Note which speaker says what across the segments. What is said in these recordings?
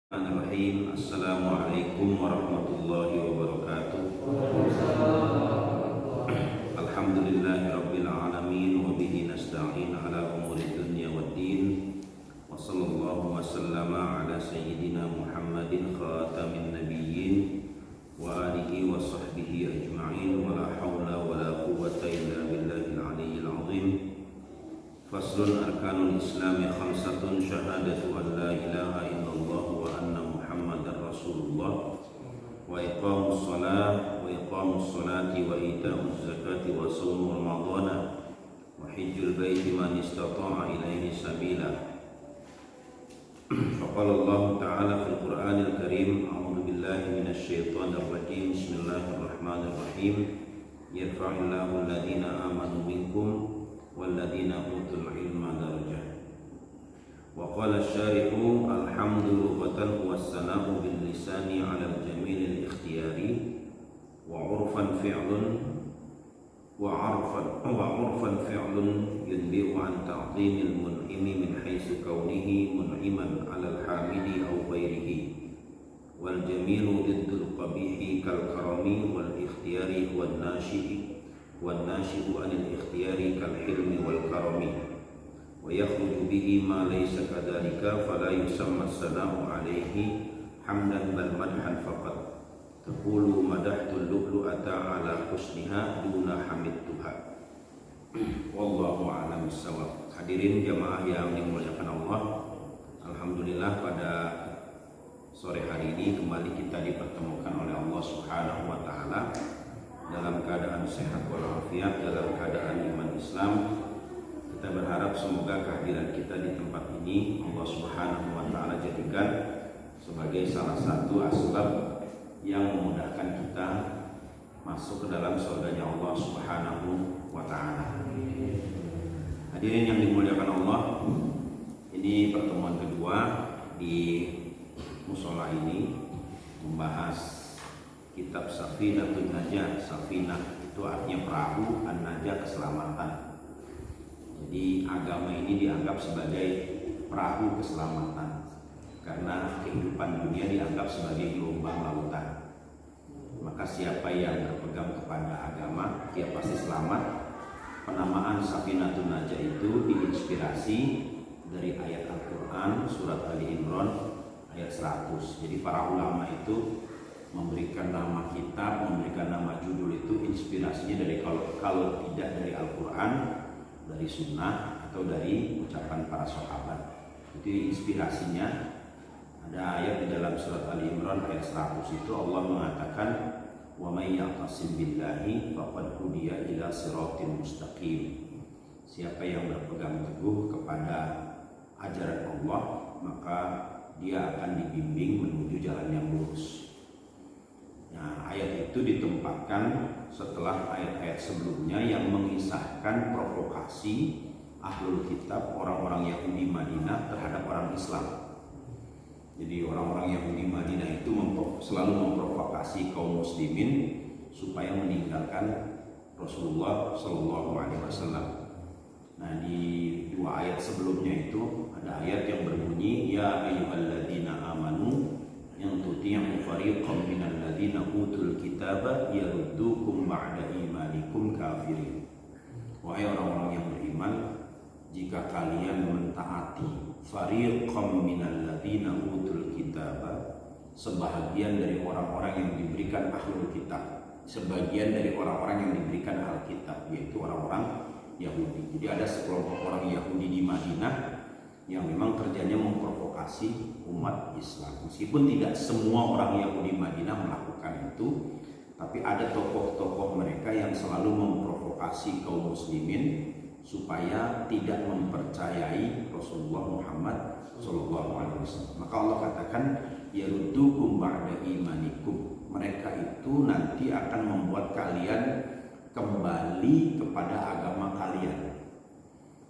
Speaker 1: Bismillahirrahmanirrahim. Assalamualaikum warahmatullahi wabarakatuh. Alhamdulillahirabbil alamin wa bihi nasta'in ala umuri dunya waddin. Wa sallallahu wa sallama ala sayyidina Muhammadin khatamin nabiyyin wa alihi wa sahbihi ajma'in wa la haula wa la quwwata illa billahil aliyyil azim. Faslun arkanul islami khamsatun syahadatu an la ilaha illallah wa anna muhammadar rasulullah wa iqamus salat wa iqamus salati wa ita'uz zakati wa shaum ramadhana wa hajjul baiti man istata'a ilaihi sabila. Faqala Allah ta'ala fil Qur'anil Karim, a'udzu billahi minasy syaithanir rajim. Bismillahirrahmanirrahim. Yarfa'illahu alladhina amanu minkum والذين أوتوا العلم درجة. وقال الشارح الحمد لغة والثناء باللسان على الجميل الاختياري وعرفا فعل ينبئ عن تعظيم المنعم من حيث كونه منعما على الحامد أو غيره. والجميل ضد القبيح كالكرم والاختيار هو والناشئ عن الاختيار كالحلم والكرم ويخرج به ما ليس كذلك فلا يسمى الثناء عليه حمدا بل مدحا فقط. تقول مدحت اللؤلؤة على حسنها دون حمدتها. Wallahu a'lam bissawab. Hadirin jamaah yang dimuliakan Allah, alhamdulillah pada sore hari ini kembali kita dipertemukan oleh Allah Subhanahu wa taala dalam keadaan sehat walafiat, dalam keadaan iman Islam. Kita berharap semoga kehadiran kita di tempat ini Allah Subhanahu wa taala jadikan sebagai salah satu asbab yang memudahkan kita masuk ke dalam surganya Allah Subhanahu wa taala. Hadirin yang dimuliakan Allah, ini pertemuan kedua di musola ini membahas kitab Safinatun Najah. Safinah itu artinya perahu, an-najah keselamatan. Jadi agama ini dianggap sebagai perahu keselamatan karena kehidupan dunia dianggap sebagai gelombang lautan. Maka siapa yang berpegang kepada agama dia pasti selamat. Penamaan Safinatun Najah itu diinspirasi dari ayat Al-Quran surat Ali Imran ayat 100. Jadi para ulama itu memberikan nama kitab, memberikan nama judul itu inspirasinya dari kalau tidak dari Al-Quran, dari Sunnah atau dari ucapan para sahabat. Itu inspirasinya. Ada ayat di dalam surat Ali Imran ayat 100 itu Allah mengatakan wa may ya'tasim billahi faqad hudiya ila siratin mustaqim. Siapa yang berpegang teguh kepada ajaran Allah maka dia akan dibimbing menuju jalan yang lurus. Nah, ayat itu ditempatkan setelah ayat-ayat sebelumnya yang mengisahkan provokasi ahlul kitab, orang-orang Yahudi Madinah terhadap orang Islam. Jadi orang-orang Yahudi Madinah itu selalu memprovokasi kaum muslimin supaya meninggalkan Rasulullah Shallallahu Alaihi Wasallam. Nah, di dua ayat sebelumnya itu ada ayat yang berbunyi ya ayyuhalladzina amanu yang tuti'u fariqan minal ladzina utul kitaba yaruddukum ba'da imanikum kafirin. Wahai orang-orang yang beriman, jika kalian mentaati fariqan minal ladzina utul kitaba, sebahagian dari orang-orang yang diberikan ahlul kitab, sebagian dari orang-orang yang diberikan alkitab, yaitu orang-orang Yahudi. Jadi ada sekelompok orang Yahudi di Madinah yang memang kerjanya memprovokasi umat Islam. Meskipun tidak semua orang Yahudi Madinah melakukan itu, tapi ada tokoh-tokoh mereka yang selalu memprovokasi kaum muslimin supaya tidak mempercayai Rasulullah Muhammad SAW. Maka Allah katakan yaruddukum ba'da imanikum. Mereka itu nanti akan membuat kalian kembali kepada agama kalian.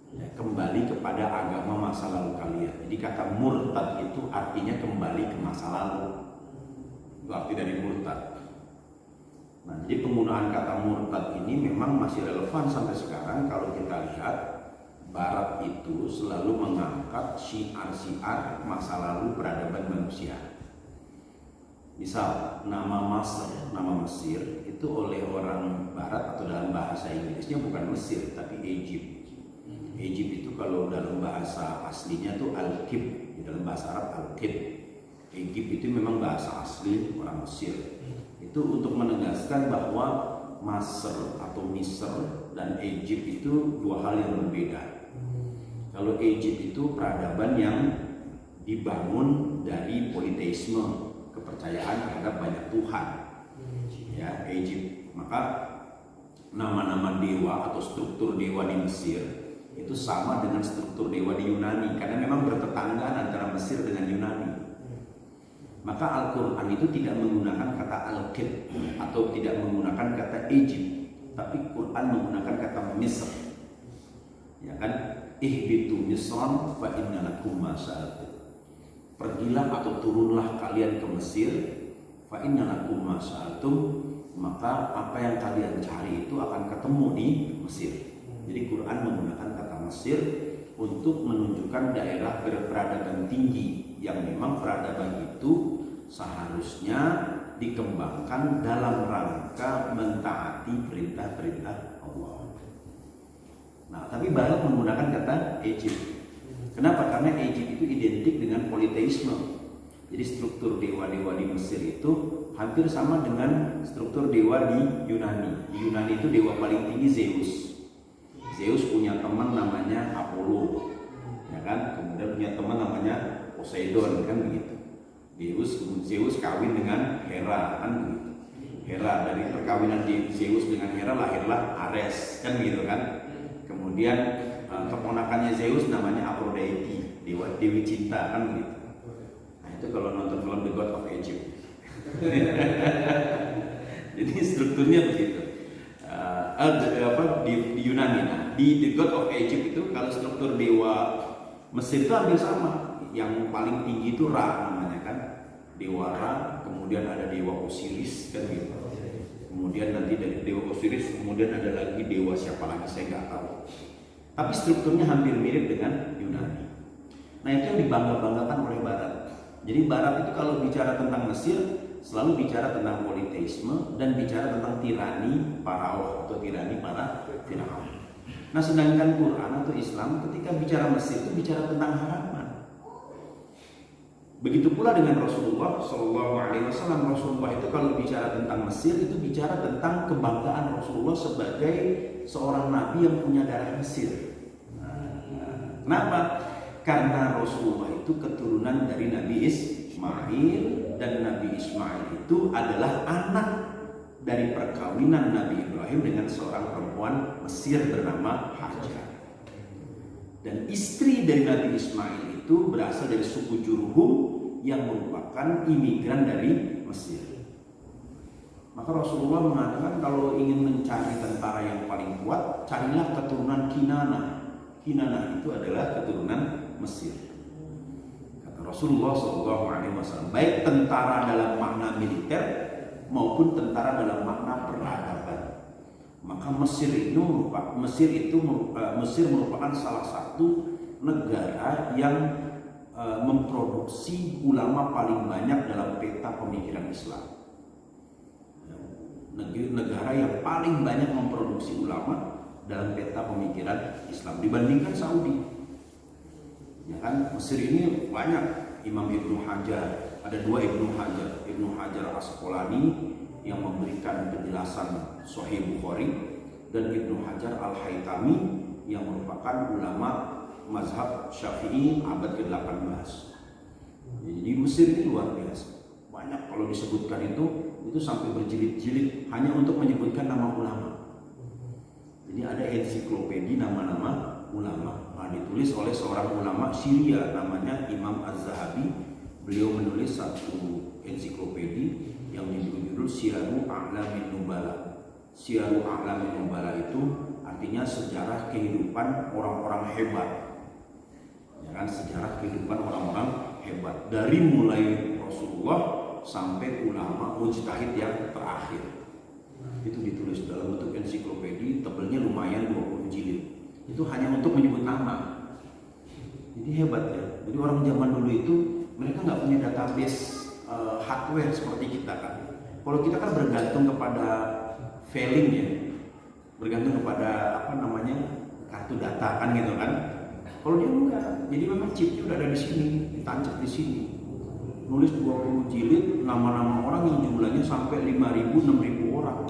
Speaker 1: Ya, kembali kepada agama masa lalu kalian. Jadi kata murtad itu artinya kembali ke masa lalu. Itu arti dari murtad. Nah, jadi penggunaan kata murtad ini memang masih relevan sampai sekarang kalau kita lihat Barat itu selalu mengangkat syiar-syiar masa lalu peradaban manusia. Misal nama Mesir itu oleh orang Barat atau dalam bahasa Inggrisnya bukan Mesir tapi Egypt. Egypt itu kalau dalam bahasa aslinya tuh Al-Kib, di dalam bahasa Arab Al-Kib. Egypt itu memang bahasa asli orang Mesir. Itu untuk menegaskan bahwa Masr atau Misr dan Egypt itu dua hal yang berbeda. Kalau Egypt itu peradaban yang dibangun dari politeisme, kepercayaan terhadap banyak Tuhan. Ya, Egypt. Maka nama-nama dewa atau struktur dewa di Mesir itu sama dengan struktur dewa di Yunani, karena memang bertetanggaan antara Mesir dengan Yunani. Maka Al-Quran itu tidak menggunakan kata Al-Kib atau tidak menggunakan kata Egypt, tapi Quran menggunakan kata Misr. Ya kan? Ihbitu Misran fa inna lakum ma sa'altum. Pergilah atau turunlah kalian ke Mesir, fa inna lakum ma sa'altum, maka apa yang kalian cari itu akan ketemu di Mesir. Jadi Quran menggunakan kata Mesir untuk menunjukkan daerah berperadaban tinggi yang memang peradaban itu seharusnya dikembangkan dalam rangka mentaati perintah-perintah Allah. Nah, tapi Barat menggunakan kata Egypt. Kenapa? Karena Egypt itu identik dengan politeisme. Jadi struktur dewa-dewa di Mesir itu hampir sama dengan struktur dewa di Yunani. Di Yunani itu dewa paling tinggi Zeus. Zeus punya teman namanya Apollo, ya kan? Kemudian punya teman namanya Poseidon, kan begitu. Zeus kawin dengan Hera, kan begitu. Hera, dari perkawinan Zeus dengan Hera lahirlah Ares, kan begitu kan? Kemudian keponakannya Zeus namanya Aphrodite, dewi cinta, kan begitu. Nah, itu kalau nonton film The God of Egypt. Jadi strukturnya begitu. Di Yunani, nah, di The God of Egypt itu kalau struktur dewa Mesir itu hampir sama. Yang paling tinggi itu Ra namanya kan, dewa Ra. Kemudian ada dewa Osiris, kan gitu. Kemudian nanti dari dewa Osiris kemudian ada lagi dewa siapa lagi saya nggak tahu. Tapi strukturnya hampir mirip dengan Yunani. Nah, itu yang dibangga-banggakan oleh Barat. Jadi Barat itu kalau bicara tentang Mesir selalu bicara tentang politeisme dan bicara tentang tirani Faraon atau tirani para Firaun. Nah, sedangkan Quran atau Islam ketika bicara Mesir itu bicara tentang harapan. Begitu pula dengan Rasulullah Shallallahu Alaihi Wasallam. Rasulullah itu kalau bicara tentang Mesir itu bicara tentang kebanggaan Rasulullah sebagai seorang nabi yang punya darah Mesir. Kenapa? Karena Rasulullah itu keturunan dari Nabi Ismail, dan Nabi Ismail itu adalah anak dari perkawinan Nabi Ibrahim dengan seorang perempuan Mesir bernama Hajar. Dan istri dari Nabi Ismail itu berasal dari suku Jurhum yang merupakan imigran dari Mesir. Maka Rasulullah mengatakan kalau ingin mencari tentara yang paling kuat, carilah keturunan Kinanah. Kinanah itu adalah keturunan Mesir. Kata Rasulullah SAW, baik tentara dalam makna militer maupun tentara dalam makna peradaban. Maka Mesir merupakan salah satu negara yang memproduksi ulama paling banyak dalam peta pemikiran Islam. Negara yang paling banyak memproduksi ulama dalam peta pemikiran Islam dibandingkan Saudi. Ya kan, Mesir ini banyak Imam Ibnu Hajar, ada dua Ibnu Hajar Asqalani yang memberikan penjelasan Sahih Bukhari, dan Ibnu Hajar Al-Haytami yang merupakan ulama mazhab Syafi'i abad ke-18. Jadi Mesir ini luar biasa. Banyak kalau disebutkan itu sampai berjilid-jilid hanya untuk menyebutkan nama ulama. Jadi ada ensiklopedi nama-nama ulama. Nah, ditulis oleh seorang ulama Syria namanya Imam Az-Zahabi. Beliau menulis satu ensiklopedi yang berjudul Syiaru A'lamin Nubala. Syiaru A'lamin Nubala itu artinya sejarah kehidupan orang-orang hebat. Ya kan, sejarah kehidupan orang-orang hebat dari mulai Rasulullah sampai ulama mujtahid yang terakhir. Itu ditulis dalam bentuk ensiklopedi, tebelnya lumayan 20 jilid. itu hanya untuk menyebut nama. Jadi hebat ya. Jadi orang zaman dulu itu mereka nggak punya database hardware seperti kita kan. Kalau kita kan bergantung kepada failing ya, bergantung kepada kartu data kan gitu kan. Kalau dia enggak, jadi memang chipnya udah ada di sini, ditancap di sini. Nulis 20 jilid nama-nama orang yang jumlahnya sampai 5.000, 6.000 orang.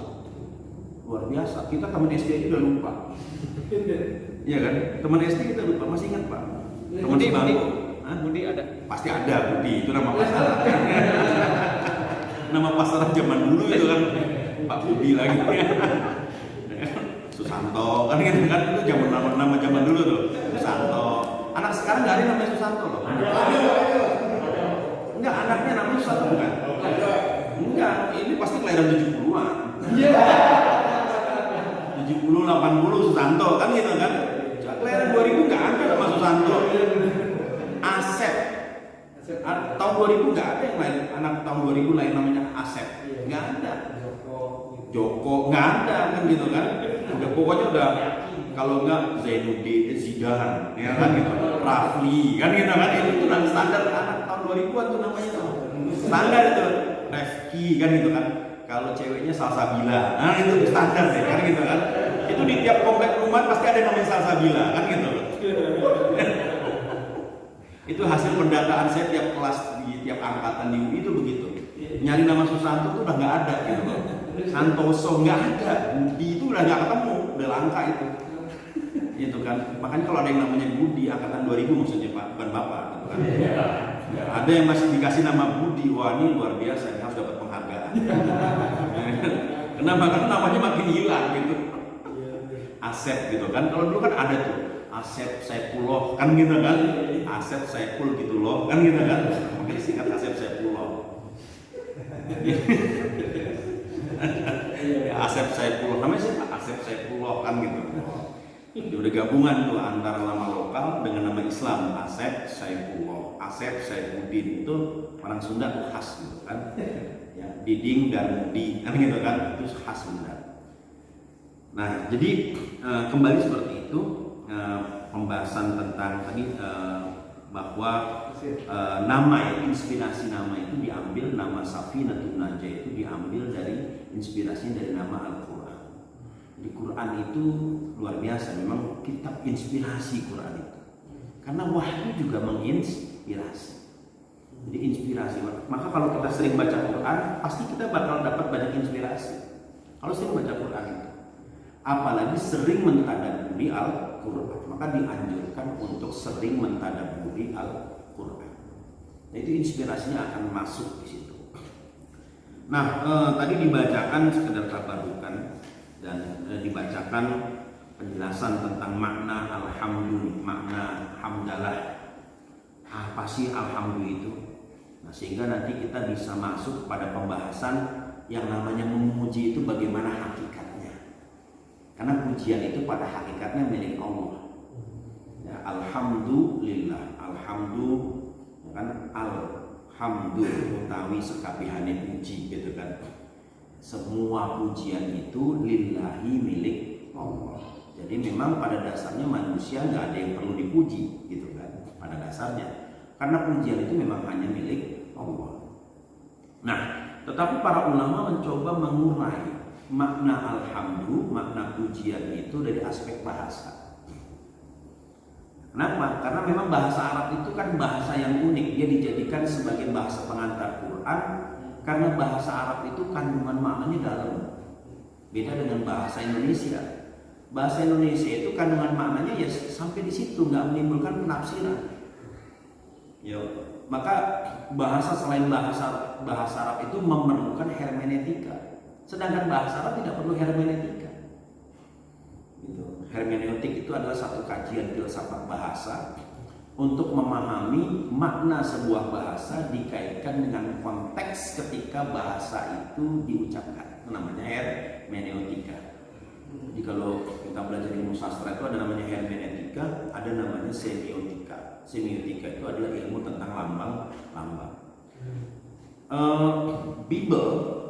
Speaker 1: Luar biasa. Kita teman SD aja udah lupa. Iya kan? Teman SD kita lupa, masih ingat Pak? Teman sebangku.
Speaker 2: Budi ada.
Speaker 1: Pasti ada Budi, itu nama pasaran. Nama pasaran zaman dulu itu kan Pak Budi lagi. Susanto kan gitu kan, itu nama zaman dulu tuh. Susanto. Anak sekarang nggak ada yang namanya Susanto loh. Enggak, anaknya namanya Susanto bukan? Enggak, ini pasti kelahiran 70-an. 70, 80 Susanto kan gitu kan. Kelahiran 2000 nggak ada nama Susanto. Asep. Tahun 2000 nggak ada yang lain, anak tahun 2000 lain namanya Asep. Nggak ada. Joko nggak ada kan gitu kan. Udah pokoknya udah kalau nggak Zainuddin, Zidan, ya kan gitu. Rafli kan gitu kan, itu tuh standar anak tahun 2000-an tuh namanya tuh. Standar itu. Refki kan gitu kan. Kalau ceweknya Salsabila, nah itu standar deh kan gitu kan. Itu di tiap komplek rumah pasti ada namanya Salsabila kan gitu. Itu hasil pendataan saya tiap kelas di tiap angkatan di UI itu begitu. Nyari nama Susanto tuh udah nggak ada gitu loh. Santoso nggak ada, Budi itu udah nggak ketemu, udah langka itu. Itu kan. Makanya kalau ada yang namanya Budi angkatan 2000 maksudnya Pak, bukan Bapak gitu kan. Ada yang masih dikasih nama Budi, wah ini luar biasa, ini harus dapat penghargaan. Kenapa? Karena namanya makin hilang gitu. Asep gitu kan. Kalau dulu kan ada tuh Asep Saipullah kan gitu kan. Asep Saipul gitu loh kan gitu kan. Mungkin singkat Asep Saipullah. Asep Saipullah, namanya sih Asep Saipullah kan gitu. Jadi udah gabungan tuh antara nama lokal dengan nama Islam. Asep Saipullah, Asep Saifuddin, itu orang Sunda tuh khas gitu kan. Ya, Diding dan Mudi kan gitu kan, itu khas Sunda. Nah jadi kembali seperti itu, pembahasan tentang tadi bahwa nama inspirasi nama itu diambil, nama Safinatun Najah itu diambil dari inspirasi dari nama Al-Quran. Di Quran itu luar biasa, memang kitab inspirasi Quran itu. Karena wahyu juga menginspirasi. Jadi inspirasi. Maka kalau kita sering baca Quran, pasti kita bakal dapat banyak inspirasi. Kalau sering baca Quran itu, apalagi sering mentadabburi Al-Quran, maka dianjurkan untuk sering mentadabburi Al-Quran. Nah, itu inspirasinya akan masuk di situ. Nah, tadi dibacakan sekedar tabarukan dan dibacakan penjelasan tentang makna alhamdulillah, makna hamdalah. Apa sih alhamdulillah itu? Nah, sehingga nanti kita bisa masuk pada pembahasan yang namanya memuji itu bagaimana hakikatnya. Karena pujian itu pada hakikatnya milik Allah. Ya, alhamdulillah, alhamdulillah kan alhamdulillah utawi sekabehane puji gitu kan. Semua pujian itu lillahi milik Allah. Jadi memang pada dasarnya manusia nggak ada yang perlu dipuji gitu kan pada dasarnya. Karena pujian itu memang hanya milik Allah. Nah, tetapi para ulama mencoba mengurai makna alhamdulillah, makna pujian itu dari aspek bahasa. Kenapa? Karena memang bahasa Arab itu kan bahasa yang unik. Dia dijadikan sebagai bahasa pengantar Quran karena bahasa Arab itu kandungan maknanya dalam. Beda dengan bahasa Indonesia. Bahasa Indonesia itu kandungan maknanya ya sampai di situ, nggak menimbulkan penafsiran. Ya, maka bahasa selain bahasa Arab itu memerlukan hermeneutika. Sedangkan bahasa Arab tidak perlu hermeneutika. Gitu. Hermeneutik itu adalah satu kajian filsafat bahasa untuk memahami makna sebuah bahasa dikaitkan dengan konteks ketika bahasa itu diucapkan. Itu namanya hermeneutika. Jadi kalau kita belajar ilmu sastra itu ada namanya hermeneutika, ada namanya semiotika. Semiotika itu adalah ilmu tentang lambang-lambang.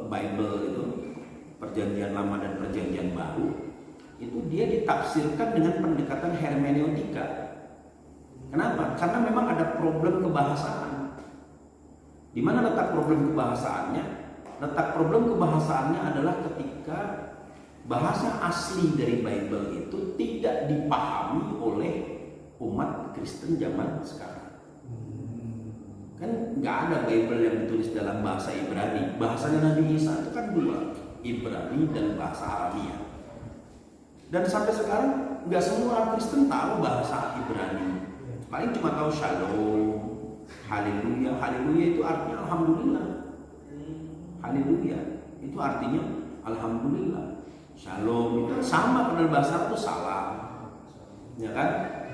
Speaker 1: Bible itu Perjanjian Lama dan Perjanjian Baru
Speaker 2: itu dia ditafsirkan dengan pendekatan hermeneutika. Kenapa? Karena memang ada problem kebahasaan. Di mana letak problem kebahasaannya? Letak problem kebahasaannya adalah ketika bahasa asli dari Bible itu tidak dipahami oleh umat Kristen zaman sekarang. Kan nggak ada Bible yang ditulis dalam bahasa Ibrani. Bahasanya Nabi Isa itu kan dua, Ibrani dan bahasa Aramia. Dan sampai sekarang nggak semua orang Kristen tahu bahasa Ibrani. Paling cuma tahu Shalom, Haleluya. Haleluya itu artinya Alhamdulillah. Haleluya itu artinya Alhamdulillah. Shalom itu sama pada bahasa Arab itu salam, ya kan?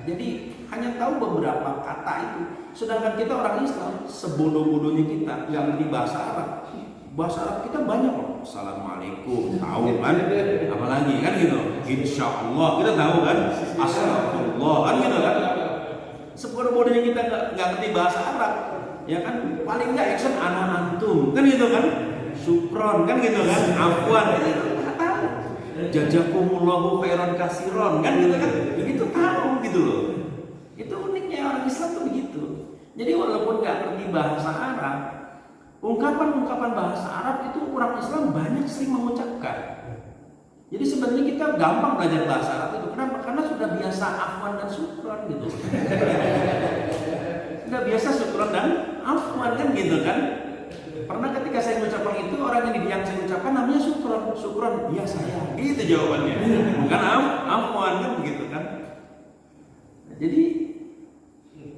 Speaker 2: Jadi hanya tahu beberapa kata itu. Sedangkan kita orang Islam sebodoh-bodohnya kita nggak ngerti bahasa Arab. Bahasa Arab kita banyak loh. Assalamualaikum tahu kan? Apalagi kan gitu. Insya Allah kita tahu kan? Astagfirullah kan gitu kan? Sebodoh-bodohnya kita nggak ngerti bahasa Arab, ya kan? Paling nggak action ana antum kan gitu kan? Syukron kan gitu kan? Afwan gitu. Jazakumullahu khairan kasiron kan gitu kan, begitu tahu gitu loh. Itu uniknya orang Islam tuh begitu. Jadi walaupun nggak ngerti bahasa Arab, ungkapan-ungkapan bahasa Arab itu orang Islam banyak sering mengucapkan. Jadi sebenarnya kita gampang belajar bahasa Arab itu. Kenapa? Karena sudah biasa afwan dan syukron gitu. Sudah biasa syukron dan afwan kan gitu kan. Pernah ketika saya mengucapkan itu, orang yang saya ucapkan namanya syukron. Syukron, iya saya. Gitu jawabannya. Bukan afwan kan begitu kan. Nah, jadi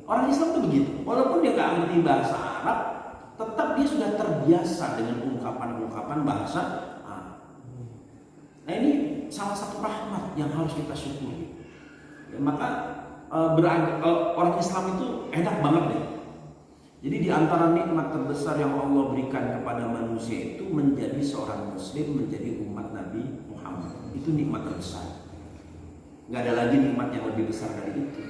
Speaker 2: orang Islam tuh begitu. Walaupun dia nggak ngerti bahasa Arab, tetap dia sudah terbiasa dengan ungkapan-ungkapan bahasa Arab. Nah ini salah satu rahmat yang harus kita syukuri. Ya, maka orang Islam itu enak banget deh. Jadi di antara nikmat terbesar yang Allah berikan kepada manusia itu menjadi seorang muslim, menjadi umat Nabi Muhammad. Itu nikmat terbesar. Gak ada lagi nikmat yang lebih besar dari itu.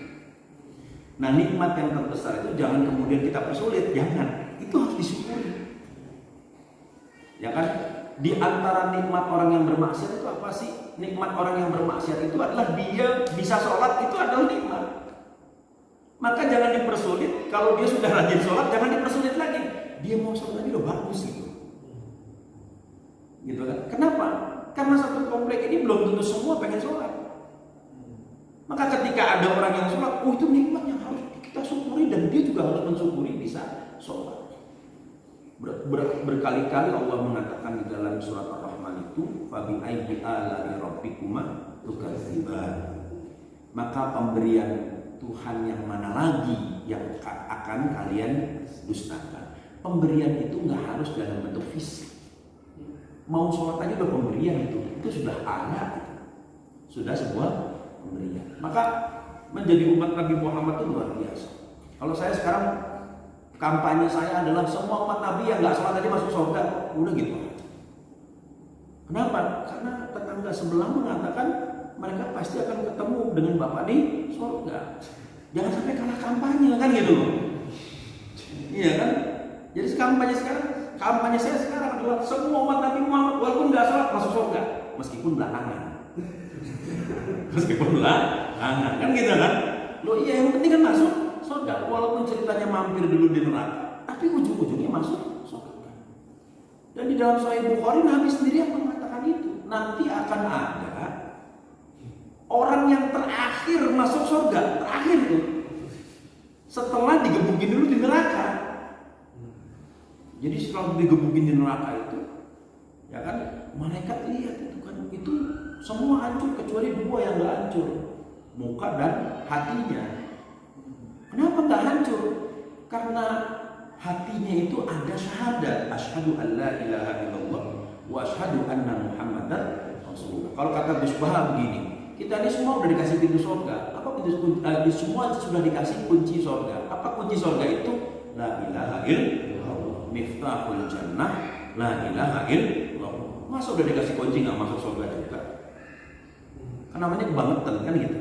Speaker 2: Nah nikmat yang terbesar itu jangan kemudian kita persulit, jangan. Itu harus disyukuri. Ya kan? Di antara nikmat orang yang bermaksiat itu apa sih? Nikmat orang yang bermaksiat itu adalah dia bisa sholat, itu adalah nikmat. Maka jangan dipersulit. Kalau dia sudah rajin sholat, jangan dipersulit lagi. Dia mau sholat lagi udah bagus gitu. Gitu kan? Kenapa? Karena satu komplek ini belum tentu semua pengen sholat. Maka ketika ada orang yang sholat, oh itu nikmat yang harus kita syukuri, dan dia juga harus mensyukuri bisa sholat. Berkali-kali Allah mengatakan di dalam surat Ar-Rahman itu, fabi ayyi ala'i rabbikuma tukadziban. Maka pemberian Tuhan yang mana lagi yang akan kalian dustakan? Pemberian itu nggak harus dalam bentuk fisik. Mau sholat aja udah pemberian itu sudah ada, sudah sebuah pemberian. Maka menjadi umat Nabi Muhammad itu luar biasa. Kalau saya sekarang kampanye saya adalah semua umat Nabi yang nggak sholat aja masuk surga, udah gitu. Kenapa? Karena tetangga sebelah mengatakan mereka pasti akan ketemu dengan Bapak di surga. Jangan sampai kalah kampanye kan gitu. Iya kan? Jadi kampanye saya sekarang adalah semua umat Nabi Muhammad walaupun nggak sholat masuk surga, meskipun belakangan. Meskipun belakangan kan gitu kan? Loh iya, yang penting kan masuk surga walaupun ceritanya mampir dulu di neraka, tapi ujung-ujungnya masuk surga. Dan di dalam Sahih Bukhari Nabi sendiri yang mengatakan itu, nanti akan ada orang yang terakhir masuk surga, terakhir tuh, setelah digebukin dulu di neraka. Jadi setelah digebukin di neraka itu, ya kan, malaikat lihat itu kan, itu semua hancur kecuali dua yang nggak hancur, muka dan hatinya. Kenapa nggak hancur? Karena hatinya itu ada syahadat, asyhadu an la ilaha illallah wa asyhadu anna muhammadar rasulullah. Kalau kata Gus Baha begini, kita ini semua udah dikasih pintu surga. Apa pintu semua sudah dikasih kunci surga. Apa kunci surga itu? La ilaha illallah. Miftahul jannah. La ilaha illallah. Masa udah dikasih kunci nggak masuk surga juga? Kan namanya kebangetan kan gitu.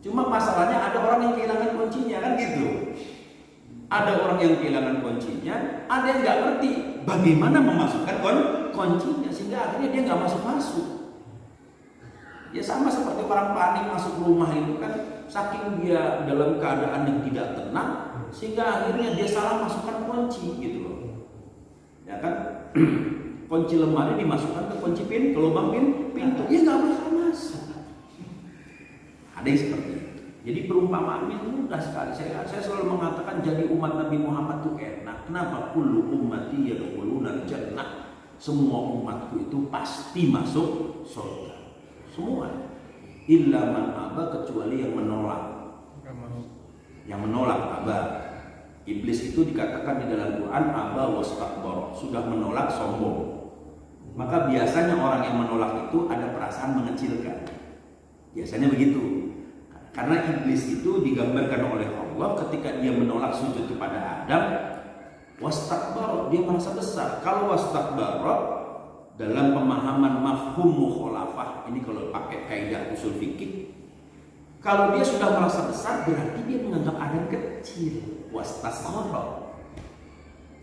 Speaker 2: Cuma masalahnya ada orang yang kehilangan kuncinya kan gitu. Ada orang yang kehilangan kuncinya, ada yang nggak ngerti bagaimana memasukkan kuncinya, sehingga akhirnya dia nggak masuk. Ya sama seperti orang panik masuk rumah itu kan, saking dia dalam keadaan yang tidak tenang sehingga akhirnya dia salah masukkan kunci gitu loh. Ya kan? Kunci lemari dimasukkan ke kunci ke lubang pintu. Ya nggak bakal masuk. Ada yang seperti itu. Jadi perumpamaan itu mudah sekali. Saya selalu mengatakan jadi umat Nabi Muhammad itu enak. Kenapa? Kullu ummati yadkhuluna jannah. Semua umatku itu pasti masuk surga. Semua, illa man aba, kecuali yang menolak. Yang menolak aba. Iblis itu dikatakan di dalam Quran aba wastakbar, sudah menolak, sombong. Maka biasanya orang yang menolak itu ada perasaan mengecilkan. Biasanya begitu. Karena iblis itu digambarkan oleh Allah ketika dia menolak sujud kepada Adam, wastakbar, dia merasa besar. Kalau wastakbar dalam pemahaman mafhum mukhalafah, ini kalau pakai kaidah usul fikih, kalau dia sudah merasa besar berarti dia menganggap Adam kecil. Wastasghara.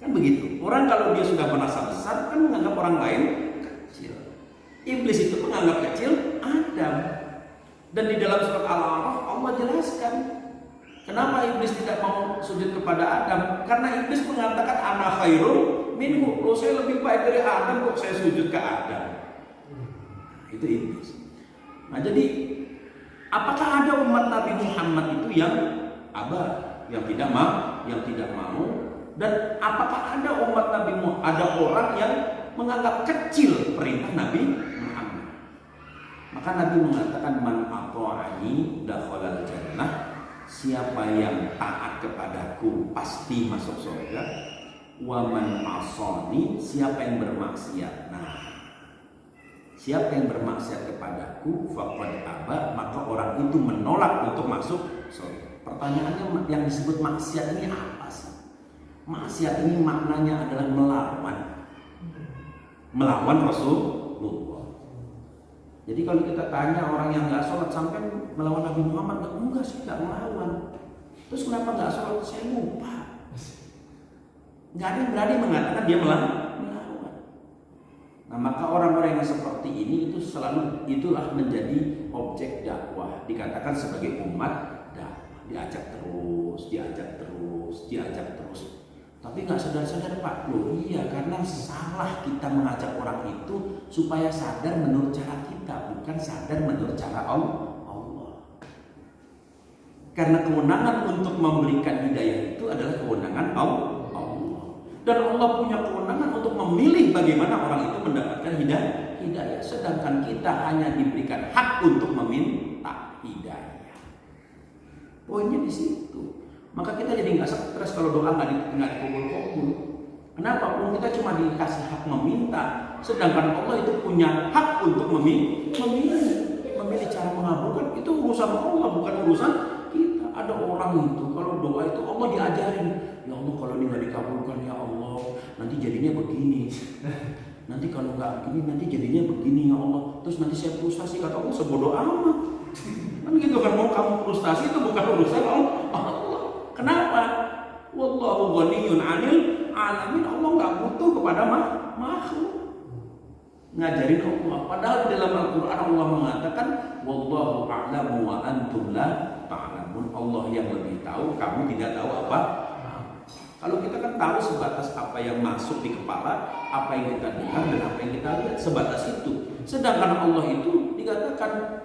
Speaker 2: Kan begitu. Orang kalau dia sudah merasa besar kan menganggap orang lain kecil. Iblis itu menganggap kecil Adam. Dan di dalam surat Al-A'raf Allah jelaskan kenapa iblis tidak mau sujud kepada Adam. Karena iblis mengatakan ana khairum minhu, loh saya lebih baik dari Adam kok saya sujud ke Adam. Itu iblis. Nah jadi apakah ada umat Nabi Muhammad itu yang yang tidak mau, dan apakah ada umat Nabi Muhammad, ada orang yang menganggap kecil perintah Nabi Muhammad? Maka Nabi mengatakan man ata'ani dakhalal jannah, siapa yang taat kepadaku pasti masuk surga. Wa man asani, siapa yang bermaksiat. Nah, siapa yang bermaksiat kepadaku faqad aba, maka orang itu menolak untuk masuk surga. Pertanyaannya, yang disebut maksiat ini apa sih? Maksiat ini maknanya adalah melawan Rasulullah. Jadi kalau kita tanya orang yang nggak sholat sampai melawan Nabi Muhammad, enggak sih, nggak melawan. Terus kenapa nggak sholat? Saya lupa. Nggak ada yang berani mengatakan dia melawan. Nah, maka orang-orang yang seperti ini itu itulah menjadi objek dakwah, dikatakan sebagai umat dakwah. Diajak terus. Tapi nggak sadar-sadar Pak, loh iya, karena salah kita mengajak orang itu supaya sadar menurut cara kita, bukan sadar menurut cara Allah. Karena kewenangan untuk memberikan hidayah itu adalah kewenangan Allah. Dan Allah punya kewenangan untuk memilih bagaimana orang itu mendapatkan hidayah. Sedangkan kita hanya diberikan hak untuk meminta hidayah. Poinnya di situ. Maka kita jadi nggak stres kalau doa nggak dikabul-kabul. Kenapa? Kita cuma dikasih hak meminta, sedangkan Allah itu punya hak untuk memilih cara mengabulkan. Itu urusan Allah, bukan urusan kita. Ada orang itu kalau doa itu Allah diajarin, ya Allah kalau ini nggak dikabulkan ya Allah, nanti jadinya begini. Nanti kalau nggak begini, nanti jadinya begini ya Allah. Terus nanti saya frustasi, kata Allah, sebodoh amat. Kan gitu kan, mau kamu frustasi itu bukan urusan Allah. Kenapa? Wallahu ghaniyun 'anil 'alamin. Allah nggak butuh kepada makhluk. Ngajarin Allah. Padahal di dalam Al-Qur'an Allah mengatakan wallahu a'lamu wa antum la ta'lamun. Allah yang lebih tahu, kamu tidak tahu apa. Kalau kita kan tahu sebatas apa yang masuk di kepala, apa yang kita dengar dan apa yang kita lihat, sebatas itu. Sedangkan Allah itu dikatakan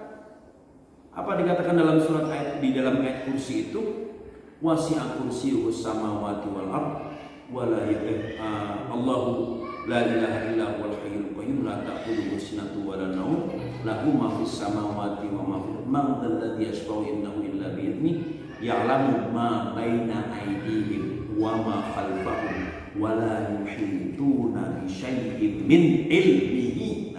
Speaker 2: dalam surat ayat, di dalam ayat kursi itu, wasi'a kursiyyuhus samawati wal ard wa la Allahu la ilaha illa huwal hayyul qayyum la ta'khudhuhu sinatun wa la nawm lahu ma fis samawati wa ma fil ardi man dzalladzi yashfa'u indahu illa bi idnihi ya'lamu ma baina aydihim wa ma khalfahum wa la yuhituna bi syai'in min ilmihi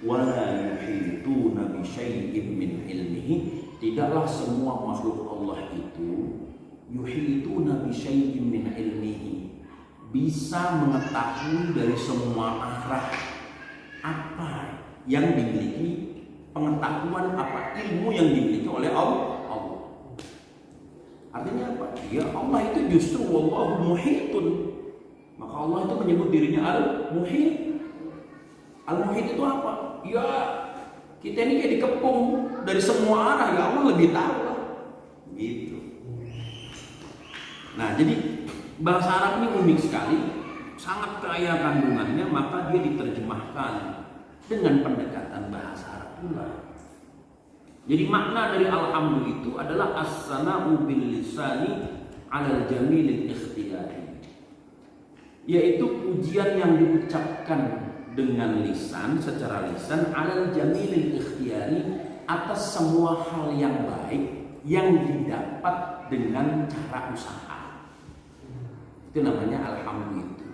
Speaker 2: wala yuhituna bi syai'in min ilmihi. Tidaklah semua makhluk Allah itu yuhituna bi syai'in min ilmihi, bisa mengetahui dari semua arah apa yang dimiliki, pengetahuan apa, ilmu yang dimiliki oleh Allah. Artinya apa? Ya Allah itu justru wallahu muhitun. Maka Allah itu menyebut dirinya al-muhit. Al-muhit itu apa? Ya Kita ini kayak dikepung dari semua arah, ya Allah lebih tahu lah. Gitu. Nah, jadi bahasa Arab ini unik sekali, sangat kaya kandungannya, maka dia diterjemahkan dengan pendekatan bahasa Arab pula. Jadi makna dari alhamdu itu adalah as-sana'u bil lisani 'alal jamilil ikhtiyari, yaitu pujian yang diucapkan dengan lisan, secara lisan, 'alal jamilil ikhtiyari, atas semua hal yang baik yang didapat dengan cara usaha. Itu namanya alhamdu itu.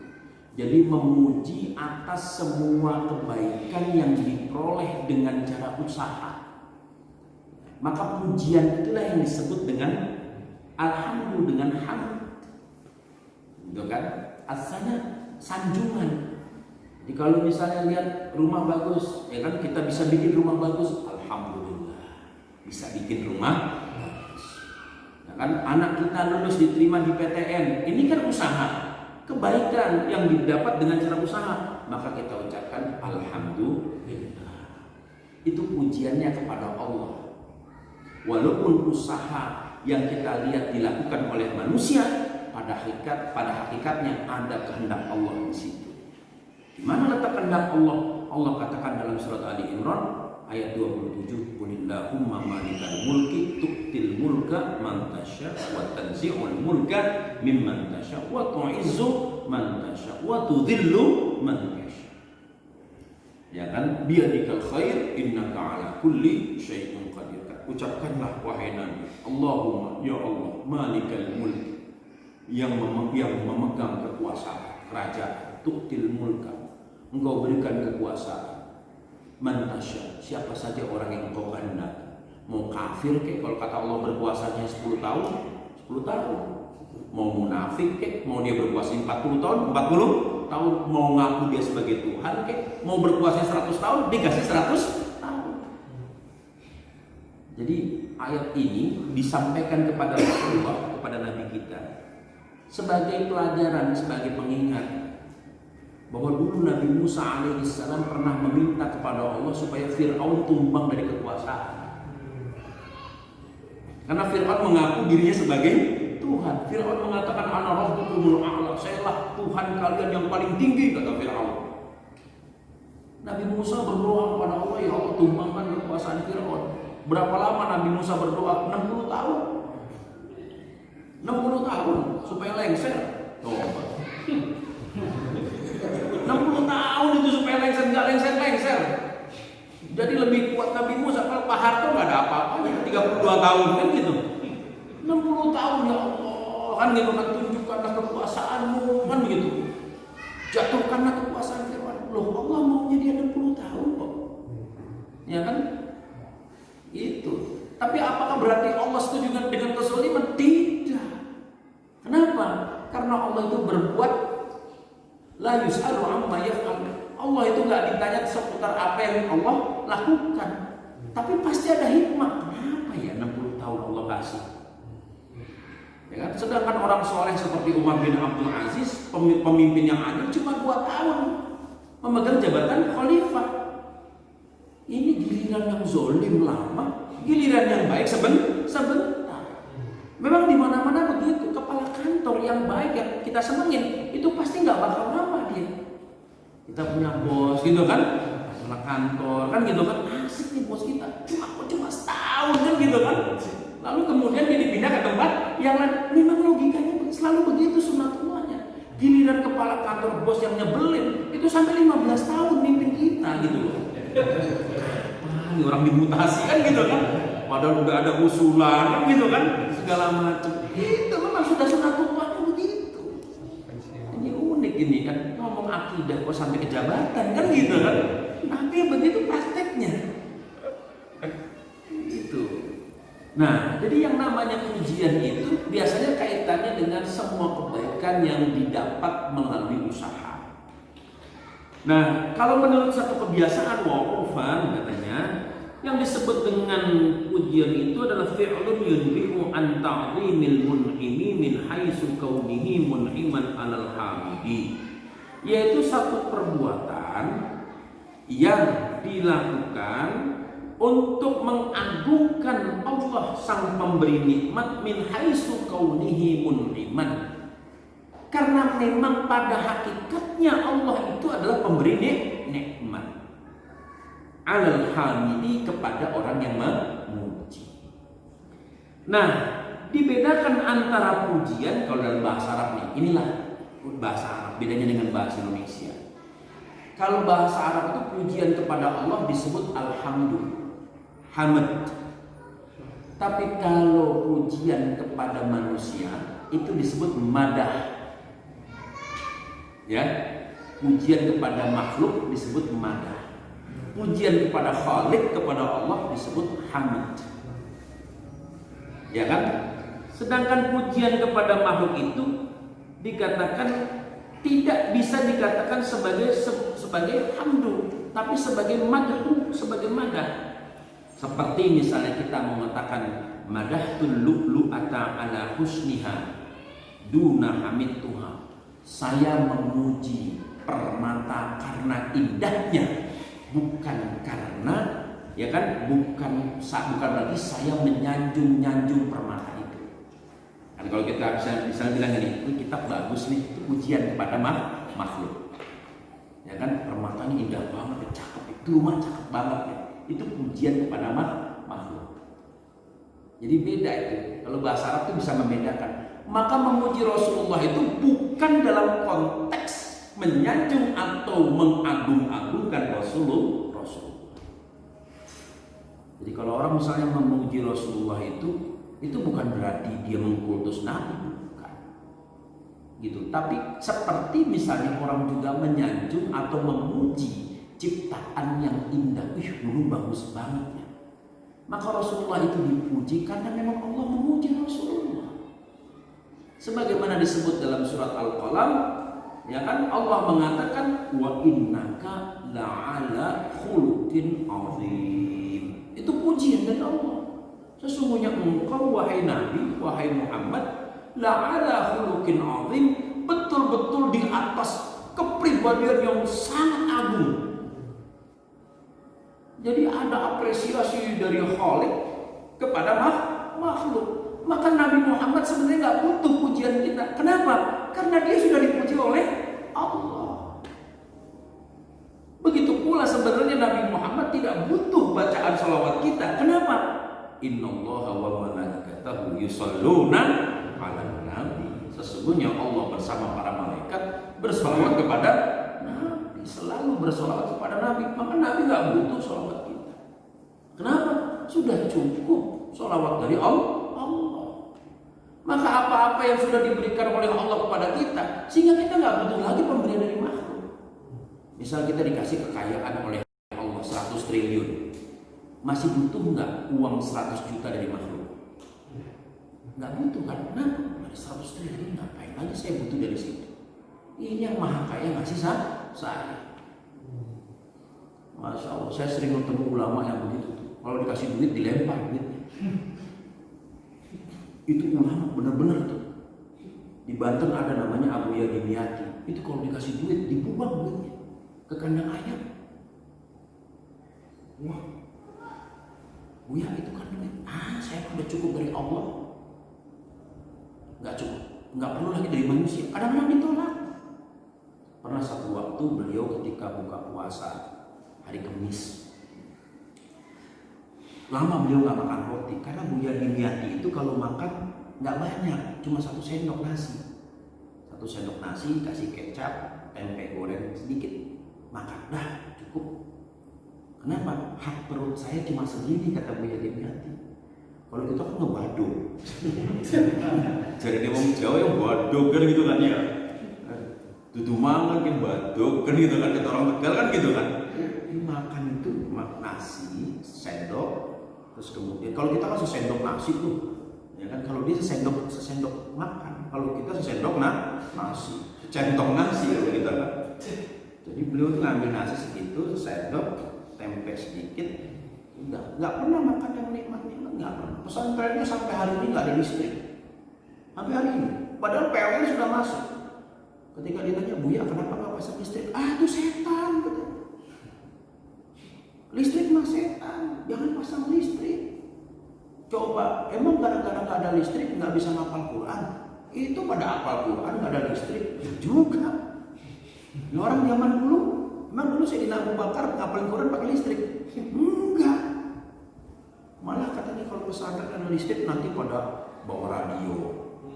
Speaker 2: Jadi memuji atas semua kebaikan yang diperoleh dengan cara usaha. Maka pujian itulah yang disebut dengan alhamdu, dengan hamd. Gitu kan? Asalnya sanjungan. Jadi kalau misalnya lihat rumah bagus, ya kan kita bisa bikin rumah bagus, alhamdulillah. Bisa bikin rumah bagus. Ya kan anak kita lulus diterima di PTN, ini kan usaha. Kebaikan yang didapat dengan cara usaha, maka kita ucapkan alhamdulillah. Itu pujiannya kepada Allah. Walaupun usaha yang kita lihat dilakukan oleh manusia, pada hakikatnya ada kehendak Allah di situ. Di mana letak kehendak Allah? Allah katakan dalam surat Ali Imran ayat 27, "Qulillahumma malikal mulki tu'til mulka man tasya wa tanzi'ul mulka mimman tasya wa tu'izzu man tasya wa tudhillu man tasya." Ya kan, biyadikal khair innaka ala kulli syai'in qadir. Ucapkanlah wahai Nabi, Allahumma ya Allah malikal mulk, yang memegang kekuasaan kerajaan, tu'til mulka, engkau berikan kekuasaan, man tasya, siapa saja orang yang engkau kehendaki. Mau kafir kek, kalau kata Allah berkuasanya 10 tahun 10 tahun, mau munafik kek, mau dia berkuasa 40 tahun 40 tahun, mau ngaku dia sebagai Tuhan kek, mau berkuasa 100 tahun dikasih 100 tahun. Jadi ayat ini disampaikan kepada Rasulullah, kepada Nabi kita, sebagai pelajaran, sebagai pengingat bahwa dulu Nabi Musa alaihissalam pernah meminta kepada Allah supaya Fir'aun tumbang dari kekuasaan. Karena Fir'aun mengaku dirinya sebagai Tuhan. Fir'aun mengatakan ana rabbukumul a'la, sayalah Tuhan kalian yang paling tinggi, kata Fir'aun. Nabi Musa berdoa kepada Allah, ya Allah tumbangkan kekuasaan Fir'aun. Berapa lama Nabi Musa berdoa? 60 tahun. 60 tahun supaya lengser. Coba. 60 tahun itu supaya lengser, nggak lengser. Jadi lebih kuat Nabi Musa. Kalau Pak Harto nggak ada apa-apanya, 32 tahun kan gitu. 60 tahun ya Allah, kan gitu kan, tunjukkanlah kekuasaanmu, kan begitu. Jatuhkanlah kekuasaan Fir'aun. Loh, Allah maunya dia 60 tahun kok. Ya kan? Itu. Tapi apakah berarti Allah setuju dengan kezaliman? Tidak. Kenapa? Karena Allah itu berbuat la yus'alu amma yaf'al. Allah itu nggak ditanya seputar apa yang Allah lakukan. Tapi pasti ada hikmah. Kenapa ya 60 tahun Allah kasih? Ya kan? Sedangkan orang soleh seperti Umar bin Abdul Aziz, pemimpin yang adil, cuma 2 tahun memegang jabatan khalifah. Ini giliran yang zolim lama, giliran yang baik sebentar. Memang di mana-mana begitu. Kepala kantor yang baik yang kita senengin itu pasti nggak bakal lama dia. Kita punya bos gitu kan, kepala kantor kan gitu kan, asik nih bos kita. Cuma setahun kan gitu kan. Lalu kemudian dia dipindah ke tempat yang lain. Memang logikanya selalu begitu sunatullahnya. Giliran kepala kantor bos yang nyebelin itu sampai 15 tahun mimpin kita gitu loh. Ini orang dimutasi kan gitu kan, padahal udah ada usulan kan gitu kan, segala macam. Itu memang sudah sunatullahnya begitu. Ini unik ini kan, ngomong akidah kok sampai ke jabatan kan gitu kan. Tapi begitu prakteknya. Gitu. Nah, jadi yang namanya pujian itu biasanya kaitannya dengan semua kebaikan yang didapat melalui usaha. Nah, kalau menurut satu kebiasaan waqufan katanya, yang disebut dengan pujian itu adalah fi'lun yunbi'u an ta'zimil mun'imi min haitsu kaunihi mun'iman 'alal hamidi, yaitu satu perbuatan yang dilakukan untuk mengagungkan Allah sang pemberi nikmat min haitsu kaunihi mun'iman. Karena memang pada hakikatnya Allah itu adalah pemberi nikmat. Alal hamidi, kepada orang yang memuji. Nah, dibedakan antara pujian kalau dalam bahasa Arab nih. Inilah bahasa Arab, bedanya dengan bahasa Indonesia. Kalau bahasa Arab itu pujian kepada Allah disebut alhamdulillah, hamd. Tapi kalau pujian kepada manusia itu disebut madah. Ya, pujian kepada makhluk disebut madah. Pujian kepada Khalik, kepada Allah disebut hamd. Ya kan? Sedangkan pujian kepada makhluk itu dikatakan tidak bisa dikatakan sebagai hamdu, tapi sebagai madhu, sebagai madah. Seperti misalnya kita mengatakan madahtul lu'lu'ata ala husniha duna hamidtuha. Saya memuji permata karena indahnya, bukan karena, ya kan, bukan berarti saya menyanjung permata itu. Kan kalau kita bisa bilang ini kitab bagus nih, itu pujian kepada makhluk. Ya kan, permatanya indah banget, cakep, itu rumah cakep banget ya. Itu pujian kepada makhluk. Jadi beda itu. Kalau bahasa Arab itu bisa membedakan. Maka memuji Rasulullah itu bukan dalam konteks menyanjung atau mengagung-agungkan Rasulullah. Jadi kalau orang misalnya memuji Rasulullah itu bukan berarti dia mengkultus Nabi, bukan. Gitu. Tapi seperti misalnya orang juga menyanjung atau memuji ciptaan yang indah, dulu bagus banget ya. Maka Rasulullah itu dipuji karena memang Allah memuji Rasulullah. Sebagaimana disebut dalam surat Al-Qalam, ya kan, Allah mengatakan wa innaka la'ala khuluqin azim. Itu pujian dari Allah. Sesungguhnya engkau wahai Nabi, wahai Muhammad, la'ala khuluqin azim, betul-betul di atas kepribadian yang sangat agung. Jadi ada apresiasi dari Khalik kepada makhluk. Maka Nabi Muhammad sebenarnya nggak butuh pujian kita. Kenapa? Karena dia sudah dipuji oleh Allah. Begitu pula sebenarnya Nabi Muhammad tidak butuh bacaan salawat kita. Kenapa? Innallaha wa malaikatahu yusholluna 'alan nabi. Sesungguhnya Allah bersama para malaikat bersalawat kepada Nabi, selalu bersalawat kepada Nabi. Maka Nabi nggak butuh salawat kita. Kenapa? Sudah cukup salawat dari Allah. Maka apa-apa yang sudah diberikan oleh Allah kepada kita, sehingga kita nggak butuh lagi pemberian dari makhluk. Misal kita dikasih kekayaan oleh Allah 100 triliun, masih butuh nggak uang 100 juta dari makhluk? Nggak butuh kan? Nah, dari 100 triliun ngapain lagi saya butuh dari situ? Ini yang maha kaya ngasih saya. Masya Allah, saya sering ketemu ulama yang begitu tuh. Kalau dikasih duit dilempar duitnya. Itu ulama benar-benar tuh. Di Banten ada namanya Abu Yadimiyati. Itu kalau dikasih duit dibuang duitnya ke kandang ayam. Wah, Buya itu kan duit. Saya udah cukup dari Allah. Nggak cukup, nggak perlu lagi dari manusia. Kadang-kadang ditolak. Pernah satu waktu beliau ketika buka puasa hari Kamis, lama beliau nggak makan roti karena Buya Dimyati itu kalau makan nggak banyak, cuma 1 sendok nasi. 1 sendok nasi kasih kecap, tempe goreng sedikit, makan dah cukup. Kenapa? Hak perut saya cuma segini, kata Buya Dimyati. Kalau kita kan ngebadung. Jadi dia ngomong Jawa yang badung kan gitu kan ya. Dudu mangan yang badung kan gitu kan, kata orang Tegal kan gitu kan. Makan itu nasi sendok, terus kemudian kalau kita kan sesendok nasi tuh, ya kan, kalau dia sesendok makan, kalau kita sesendok nasi, secentong nasi kalau kita kan. Jadi beliau tuh ngambil nasi segitu, sendok, tempe sedikit, udah nggak pernah makan yang nikmat-nikmat, nggak pernah. Pesantrennya sampai hari ini nggak ada listrik, sampai hari ini. Padahal PLN sudah masuk. Ketika ditanya, Buya kenapa nggak pasang listrik? Itu setan. Listrik mah setan, jangan pasang listrik. Coba, emang gara-gara nggak ada listrik nggak bisa ngapal Quran? Itu pada hafal Quran nggak ada listrik ya juga. Ini orang zaman dulu, emang dulu Sayyidina Abu Bakar ngapalin Quran pakai listrik? Enggak. Malah katanya kalau pesantren ada listrik nanti pada bawa radio,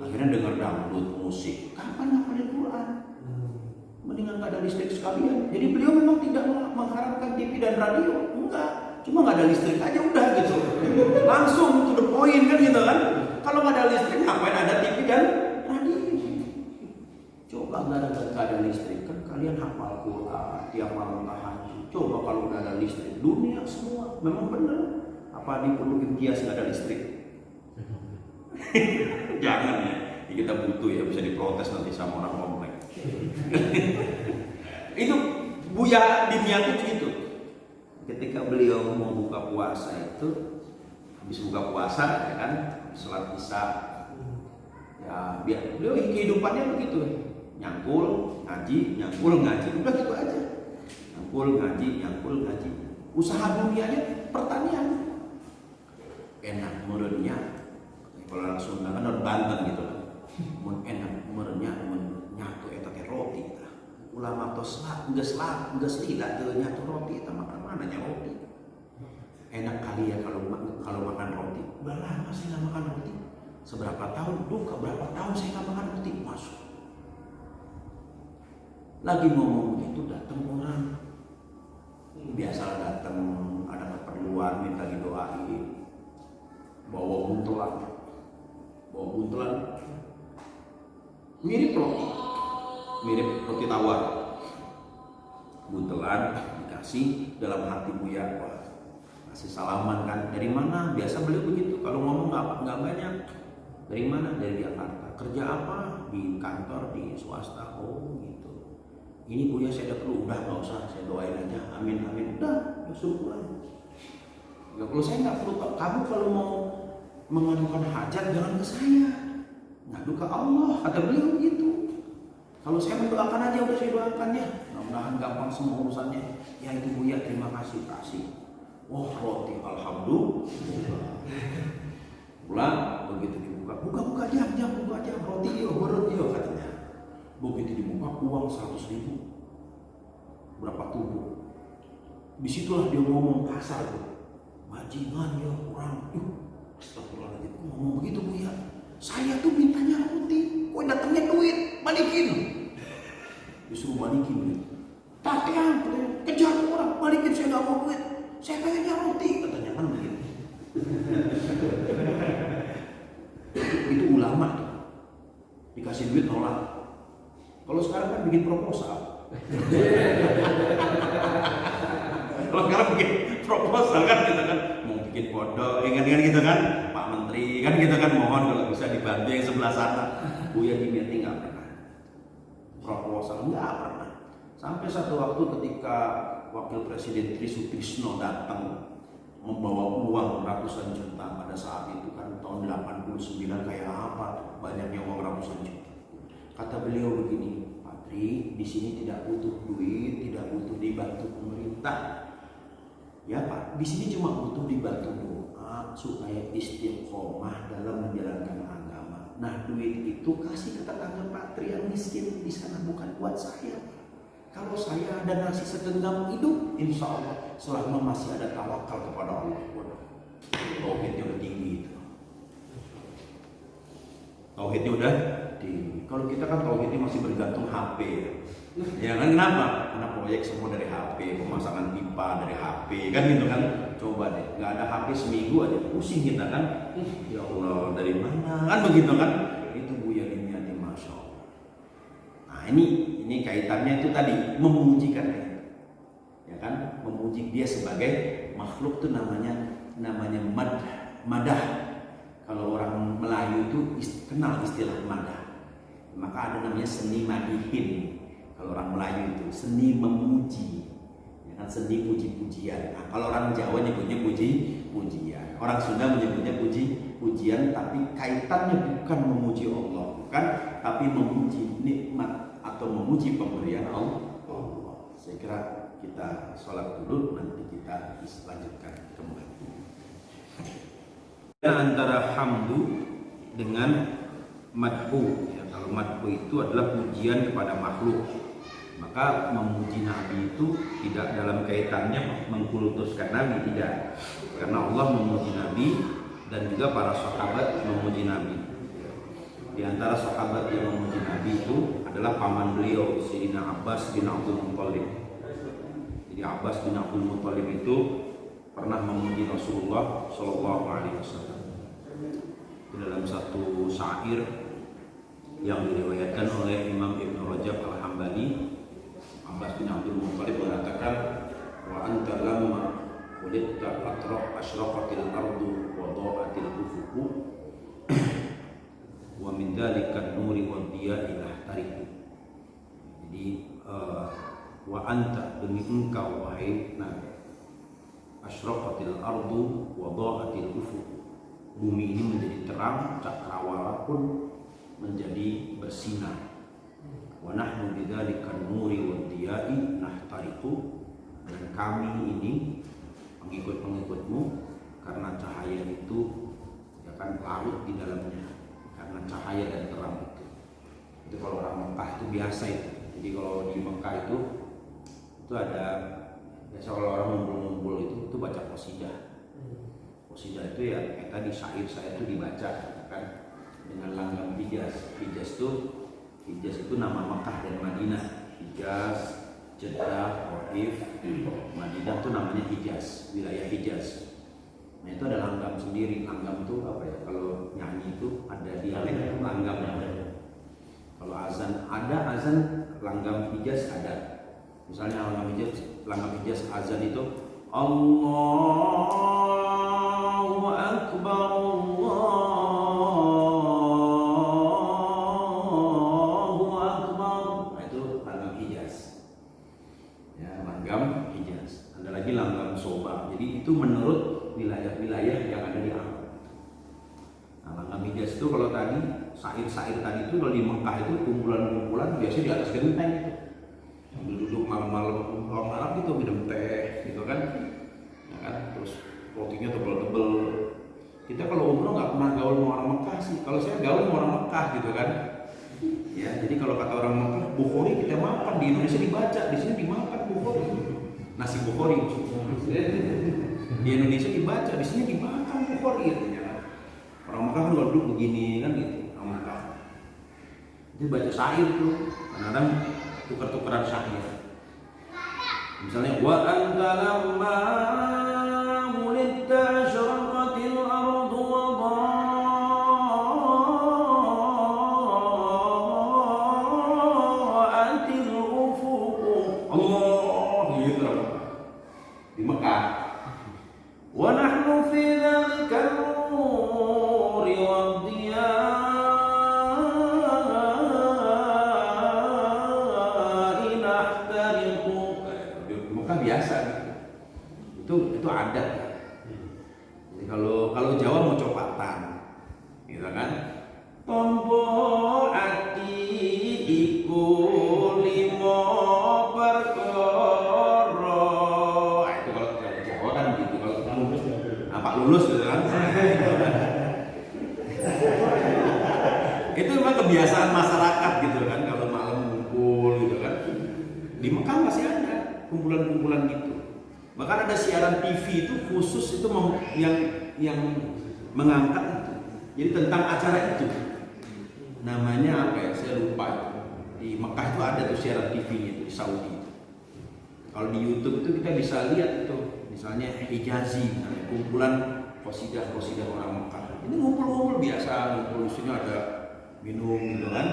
Speaker 2: akhirnya dengar dangdut musik. Kapan ngapalin Quran? Mendingan nggak ada listrik sekalian. Jadi beliau memang tidak mengharapkan TV dan radio, enggak. Cuma nggak ada listrik aja udah gitu. Langsung to the point kan gitu kan. Kalau nggak ada listrik ngapain ada TV dan radio? Coba nggak ada listrik kan kalian hafal Quran tiap malam tahajud. Coba kalau udah ada listrik, dunia semua memang benar. Apa diperlukan kias nggak ada listrik? Jangan ya. Kita butuh ya, bisa diprotes nanti sama orang komplek. Itu Buya Dimyati itu. Ketika beliau mau buka puasa itu, habis buka puasa ya kan, sholat isya, ya biar beliau kehidupannya begitu, nyangkul ngaji, udah gitu aja, nyangkul ngaji. Usaha dunianya pertanian, enak merenya, kalau orang Sunda kan orang Banten gitu kan, enak merenya, nyatu eta teh roti. Ulama tos geus lila teu nyatu roti eta makan mananya roti. Enak kali ya kalau makan roti. Udah lama saya nggak makan roti. Seberapa tahun? Berapa tahun saya nggak makan roti? Masuk. Lagi ngomong begitu datang orang. Biasa datang ada keperluan minta didoain. Bawa buntelan. Mirip roti tawar. Buntelan dikasih, dalam hati Buya, wah, kasih salaman kan. Dari mana? Biasa beliau begitu. Kalau ngomong nggak banyak. Dari mana? Dari Jakarta. Kerja apa? Di kantor di swasta. Oh gitu. Ini Buya saya ada perlu. Udah nggak usah, saya doain aja. Amin. Udah, ya syukuran. Nggak perlu, saya nggak perlu. Kamu kalau mau mengadukan hajat jangan ke saya. Ngadu ke Allah. Kata beliau begitu. Kalau saya mendoakan aja udah saya doakan ya. Mudah-mudahan gampang semua urusannya. Ya itu Buya, terima kasih. Wah roti, alhamdulillah. Pulang begitu dibuka, buka jam roti yo katanya. Begitu dibuka uang 100.000. Berapa tubuh? Disitulah dia ngomong kasar tuh. Bajingan ya orang. Astagfirullahaladzim. Ngomong begitu Buya. Saya tuh mintanya roti, kok datangnya duit, balikin. Disuruh balikin. Tatean, kejar orang, balikin, saya nggak mau duit. Saya pengennya roti, katanya kan begitu. Itu ulama tuh. Dikasih duit nolak. Kalau sekarang kan bikin proposal. Kalau sekarang bikin proposal kan kita kan mau bikin pondok, kan gitu kan. Pak Menteri kan gitu kan, mohon kalau bisa dibantu yang sebelah sana. Buya Dimyati nggak pernah proposal, nggak pernah. Sampai satu waktu ketika Wakil Presiden Tri Sutrisno datang membawa uang ratusan juta pada saat itu kan tahun 89, kayak apa banyaknya uang ratusan juta. Kata beliau begini, Pak Tri, di sini tidak butuh duit, tidak butuh dibantu pemerintah. Ya Pak, di sini cuma butuh dibantu doa supaya istiqomah dalam menjalankan agama. Nah duit itu kasih ke tetangga Pak Tri yang miskin di sana, bukan buat saya. Kalau saya ada nasi segenggam hidup, insya Allah selama masih ada tawakal kepada Allah. Tauhidnya udah tinggi itu. Tauhidnya udah tinggi. Kalau kita kan tauhidnya masih bergantung HP. Ya kan kenapa? Karena proyek semua dari HP, pemasangan pipa dari HP, kan gitu kan. Coba deh, nggak ada HP seminggu aja pusing kita kan. Ya Allah, dari mana? Kan begitu kan? Itu Buya Dimyati, masya Allah. Nah ini kaitannya itu tadi memujikan, ya kan? Memuji dia sebagai makhluk itu namanya madah. Kalau orang Melayu itu kenal istilah madah. Maka ada namanya seni madihin. Kalau orang Melayu itu seni memuji, ya kan, seni puji-pujian. Nah, kalau orang Jawa nyebutnya puji-pujian, orang Sunda menyebutnya puji-pujian, tapi kaitannya bukan memuji Allah, bukan, tapi memuji nikmat atau memuji pemberian Allah. Saya kira kita sholat dulu, nanti kita lanjutkan kembali. Antara hamdu dengan madhu, ya, kalau madhu itu adalah pujian kepada makhluk, maka memuji Nabi itu tidak dalam kaitannya mengkultuskan Nabi, tidak, karena Allah memuji Nabi dan juga para sahabat memuji Nabi. Di antara sahabat yang memuji Nabi itu adalah paman beliau, Sayyidina Abbas bin Abdul Muttalib. Jadi Abbas bin Abdul Muttalib itu pernah memuji Rasulullah Shallallahu Alaihi Wasallam. Dalam satu syair yang diriwayatkan oleh Imam Ibn Rajab Al-Hambali, Abbas bin Abdul Muttalib mengatakan, wa anta lamma khuliqta asyraqatil ardu wa dha'atil ufuqu wa min dzalika an-nuri wa diya'i lahtariqu. Jadi wa anta, demi engkau wahai Nabi, asyraqatil ardu wa dha'atil ufuqu, bumi ini menjadi terang, cakrawala pun menjadi bersinar. Wa nahnu bidzalikan nuri wa diya'i nahtariqu, dan kami ini pengikut-pengikutmu karena cahaya itu ya kan larut di dalamnya, karena cahaya dan terang itu. Itu kalau orang Mekah itu biasa itu. Jadi kalau di Mekah itu ada biasa kalau orang ngumpul-ngumpul itu baca qasidah. Qasidah itu ya kayak tadi syair-syair itu dibaca kan dengan langgam Hijaz. Hijaz itu nama Makkah dan Madinah. Hijaz, Jeddah, Taif, Madinah itu namanya Hijaz, wilayah Hijaz. Nah itu ada langgam sendiri. Langgam itu apa ya? Kalau nyanyi itu ada dialek langgamnya. Kalau azan ada azan langgam Hijaz ada. Misalnya langgam Hijaz azan itu Allahu Akbar, Allahu Akbar. Nah, itu langgam Hijaz. Ya, langgam Hijaz. Ada lagi langgam Soba. Jadi itu menurut wilayah-wilayah yang ada di Arab. Nah, langgam Hijaz itu kalau tadi syair-syair tadi itu kalau di Mekah itu kumpulan-kumpulan biasanya di atas genteng itu. Sambil duduk malam-malam orang Arab gitu minum teh gitu kan. Ya kan? Terus rotinya tebel-tebel. Kita kalau umroh nggak pernah gaul sama orang Mekah sih. Kalau saya gaul sama orang Mekah gitu kan. Ya, jadi kalau kata orang Mekah, Bukhari kita makan, di Indonesia dibaca, di sini dimakan Bukhari. Nasi Bukhari maksudnya. Di Indonesia dibaca, di sini dimakan Bukhari gitu ya. Orang Mekah kan duduk begini kan gitu, orang Mekah. Dia baca syair tuh, kadang-kadang tukar-tukaran syair. Misalnya wa anta lamma mulidta syaraqatil ardu wa dha'atil ufuqu. Allah gitu di Mekah. Wa nahnu fi dzalika an-nuri wa diya'i nahtariqu. Mekah biasa gitu. Itu adat. Jadi kalau Jawa mau copatan, gitu kan? Tompo ati iku limo perkara. Nah, itu kalau Jawa kan gitu. Kalau kita lulus, Pak lulus gitu kan? Itu memang kebiasaan masyarakat gitu kan, kalau malam ngumpul gitu kan. Di Mekah masih ada kumpulan-kumpulan gitu. Bahkan ada siaran TV itu khusus itu yang mengangkat itu. Jadi tentang acara itu. Namanya apa ya? Saya lupa. Di Mekah itu ada tuh siaran TV-nya itu di Saudi. Kalau di YouTube itu kita bisa lihat itu. Misalnya Hijazi, misalnya kumpulan qasidah orang Mekah. Ini ngumpul-ngumpul biasa, ngumpul di sini ada minum gitu kan.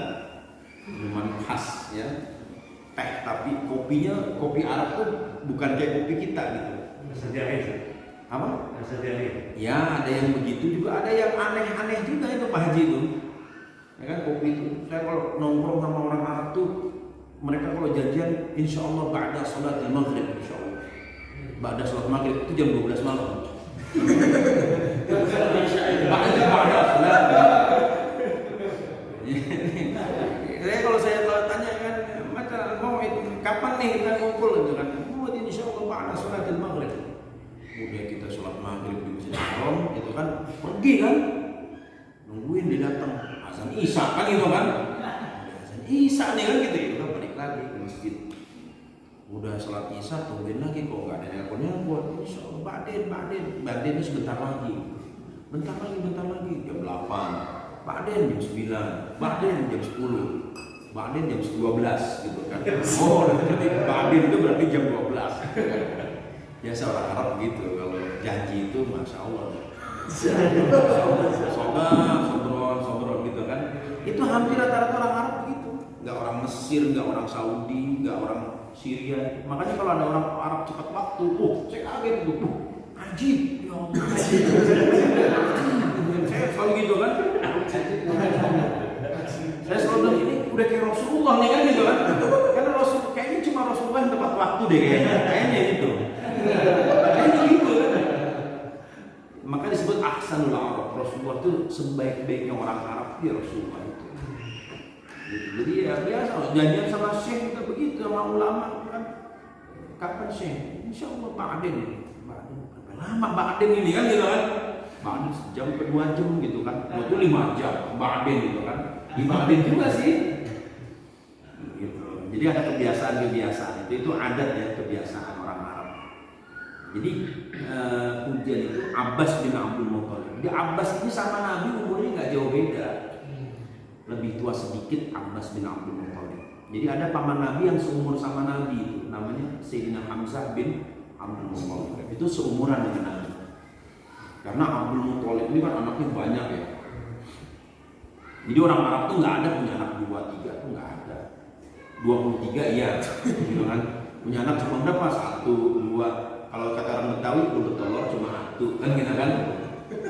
Speaker 2: Minuman khas ya. Teh, tapi kopinya kopi Arab tuh bukan kayak kopi kita gitu.
Speaker 3: Sejari.
Speaker 2: Apa?
Speaker 3: Sejari.
Speaker 2: Ya ada yang begitu juga, ada yang aneh-aneh juga itu Pak Haji itu. Ya kan kopi itu. Saya kalau nongkrong sama orang Arab tuh, mereka kalau janjian, insya Allah ba'da sholat maghrib, insya Allah. Ba'da sholat maghrib itu jam 12 malam. Ba'da sholat. Saya kalau saya tanya kan, mau kapan nih kita ngumpul gitu kan? Oh ini ba'da sholatil maghrib. Kemudian kita sholat maghrib di Masjidil Haram, itu kan pergi kan, nungguin dia datang azan isya kan gitu kan. Azan isya nih kan gitu ya, udah balik lagi ke masjid. Udah sholat isya tungguin lagi, kok nggak ada nelpon. Insya Allah Baden sebentar lagi, bentar lagi jam 8, Baden jam 9, Baden jam 10, Baden jam 12 gitu kan. Oh, berarti Baden itu berarti jam 12. Biasa orang Arab gitu, kalau janji itu masya Allah. Sobron gitu kan. Itu hampir rata-rata orang Arab begitu. Nggak orang Mesir, nggak orang Saudi, nggak orang Syria. Makanya kalau ada orang Arab cepat waktu, saya kaget itu. Ajib, ya Allah. Saya selalu gitu kan. Saya selalu bilang ini udah kayak Rasulullah nih kan gitu kan. Karena Rasul kayaknya cuma Rasulullah yang tepat waktu deh kayaknya gitu. Kayaknya gitu kan. Maka disebut ahsanul Arab. Rasulullah itu sebaik-baiknya orang Arab ya Rasulullah itu. Jadi ya biasa janjian sama syekh kita begitu sama ulama kan. Kapan syekh? Insya Allah Baden lama Baden ini kan gitu kan. Baden sejam ke 2 jam gitu kan. Itu 5 jam Baden gitu kan. Di Baden juga sih. Gitu. Jadi ada kebiasaan itu adat ya, kebiasaan orang Arab. Jadi ujian itu Abbas bin Abdul Muthalib. Jadi Abbas ini sama Nabi umurnya nggak jauh beda. Lebih tua sedikit Abbas bin Abdul Muthalib. Jadi ada paman Nabi yang seumur sama Nabi itu, namanya Sayyidina Hamzah bin Abdul Muthalib. Itu seumuran dengan Nabi. Karena Abdul Muthalib ini kan anaknya banyak ya. Jadi orang Arab tuh nggak ada punya anak 2, 3 tuh nggak ada. 23 iya, gitu kan. Punya anak cuma berapa? 1, 2. Kalau kata orang Betawi untuk telur cuma 1 kan gitu kan.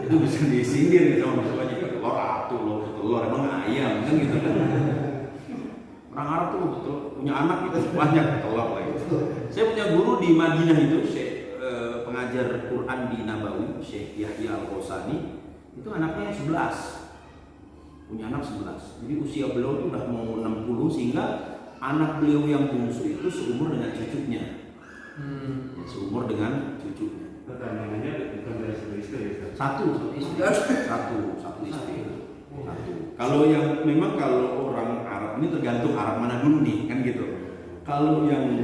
Speaker 2: Itu bisa disindir sama maksudnya telur emang ayam kan gitu kan. Orang Arab tuh betul punya anak itu banyak telur lagi. Saya punya guru di Madinah itu, pengajar Quran di Nabawi, Syekh Yahya Al-Qasani, itu anaknya 11. Punya anak 11. Jadi usia beliau itu udah mau 60 sehingga anak beliau yang bungsu itu seumur dengan cucunya. Seumur dengan cucunya.
Speaker 3: Pertanyaannya bukan dari satu istri ya?
Speaker 2: Satu istri. Kalau yang memang kalau orang Arab ini tergantung Arab mana dulu nih kan gitu. Kalau yang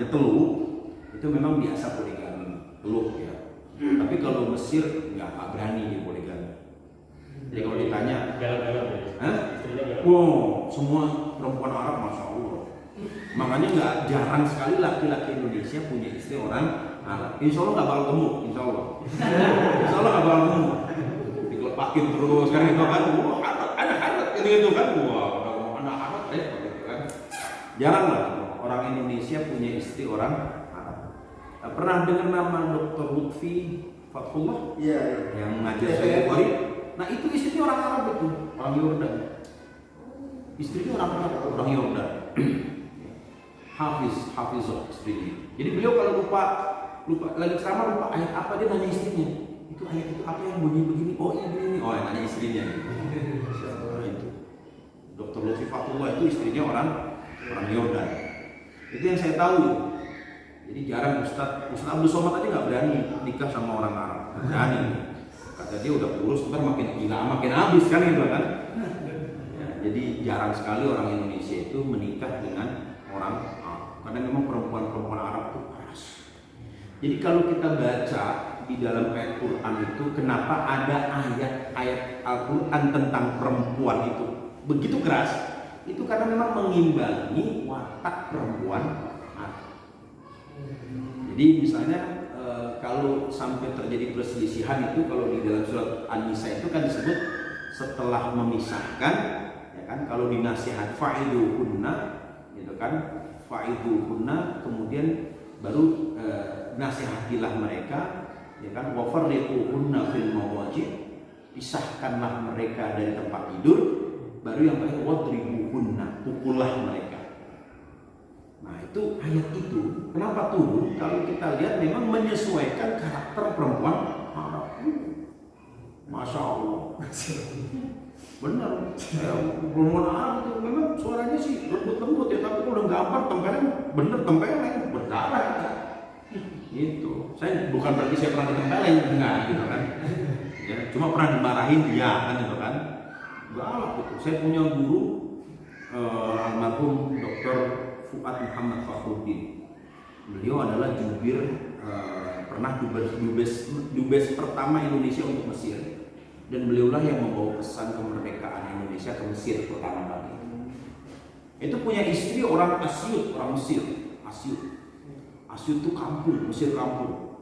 Speaker 2: teluk itu memang biasa poligami teluk ya. Tapi kalau Mesir nggak berani dia poligami. Jadi kalau ditanya, semua perempuan Arab masya Allah. Makanya nggak jarang sekali laki-laki Indonesia punya istri orang Arab. Insya Allah nggak bakal gemuk, insya Allah nggak bakal gemuk. Dikelepakin terus kan itu kan, anak gitu kan, anak Arab gitu kan. Jarang lah orang Indonesia punya istri orang Arab. Pernah dengar nama Dr. Lutfi Fathullah? Iya. Yang ngajar saya Bukhari. Nah itu istrinya orang Arab itu, orang Yordan. Istrinya orang Arab, orang Yordan. Hafizah istrinya. Jadi beliau kalau lupa lagi ceramah lupa ayat apa dia nanya istrinya. Itu ayat itu apa yang bunyi begini? Oh iya begini. Oh nanya istrinya. Itu. Dr. Lutfi Fathullah itu istrinya orang Yordan. Itu yang saya tahu. Jadi jarang Ustaz Abdul Somad aja nggak berani nikah sama orang Arab. Berani. Kata dia udah kurus, ntar makin gila, makin habis kan gitu kan. Ya, jadi jarang sekali orang Indonesia itu menikah dengan orang Arab. Karena memang perempuan Arab itu keras. Jadi kalau kita baca di dalam ayat Quran itu, kenapa ada ayat Al-Quran tentang perempuan itu begitu keras? Itu karena memang mengimbangi watak perempuan Arab. Jadi misalnya kalau sampai terjadi perselisihan itu, kalau di dalam surat An-Nisa itu kan disebut setelah memisahkan, ya kan, kalau dinasihat fa'iduhunna, gitu kan, fa'iduhunna, kemudian baru nasihatilah mereka, ya kan, wa farriquhunna fil mawajib, pisahkanlah mereka dari tempat tidur, baru yang terakhir wadribuhunna, pukullah mereka. Nah itu ayat itu kenapa turun? Kalau kita lihat memang menyesuaikan karakter perempuan Arab. Masya Allah. Benar. Perempuan Arab itu memang suaranya sih lembut-lembut ya, tapi kalau udah gampang tempeleng, bener tempeleng, berdarah parah kita. Itu. Saya bukan berarti saya pernah ditempelin, enggak gitu kan. Ya, cuma pernah dimarahin dia kan gitu kan. Galak gitu. Saya punya guru almarhum Dr. Fuad Muhammad Fakhruddin. Beliau adalah jubir pernah dubes pertama Indonesia untuk Mesir, dan beliaulah yang membawa pesan kemerdekaan Indonesia ke Mesir pertama kali. Itu punya istri orang Asyut, orang Mesir. Asyut itu kampung, Mesir kampung.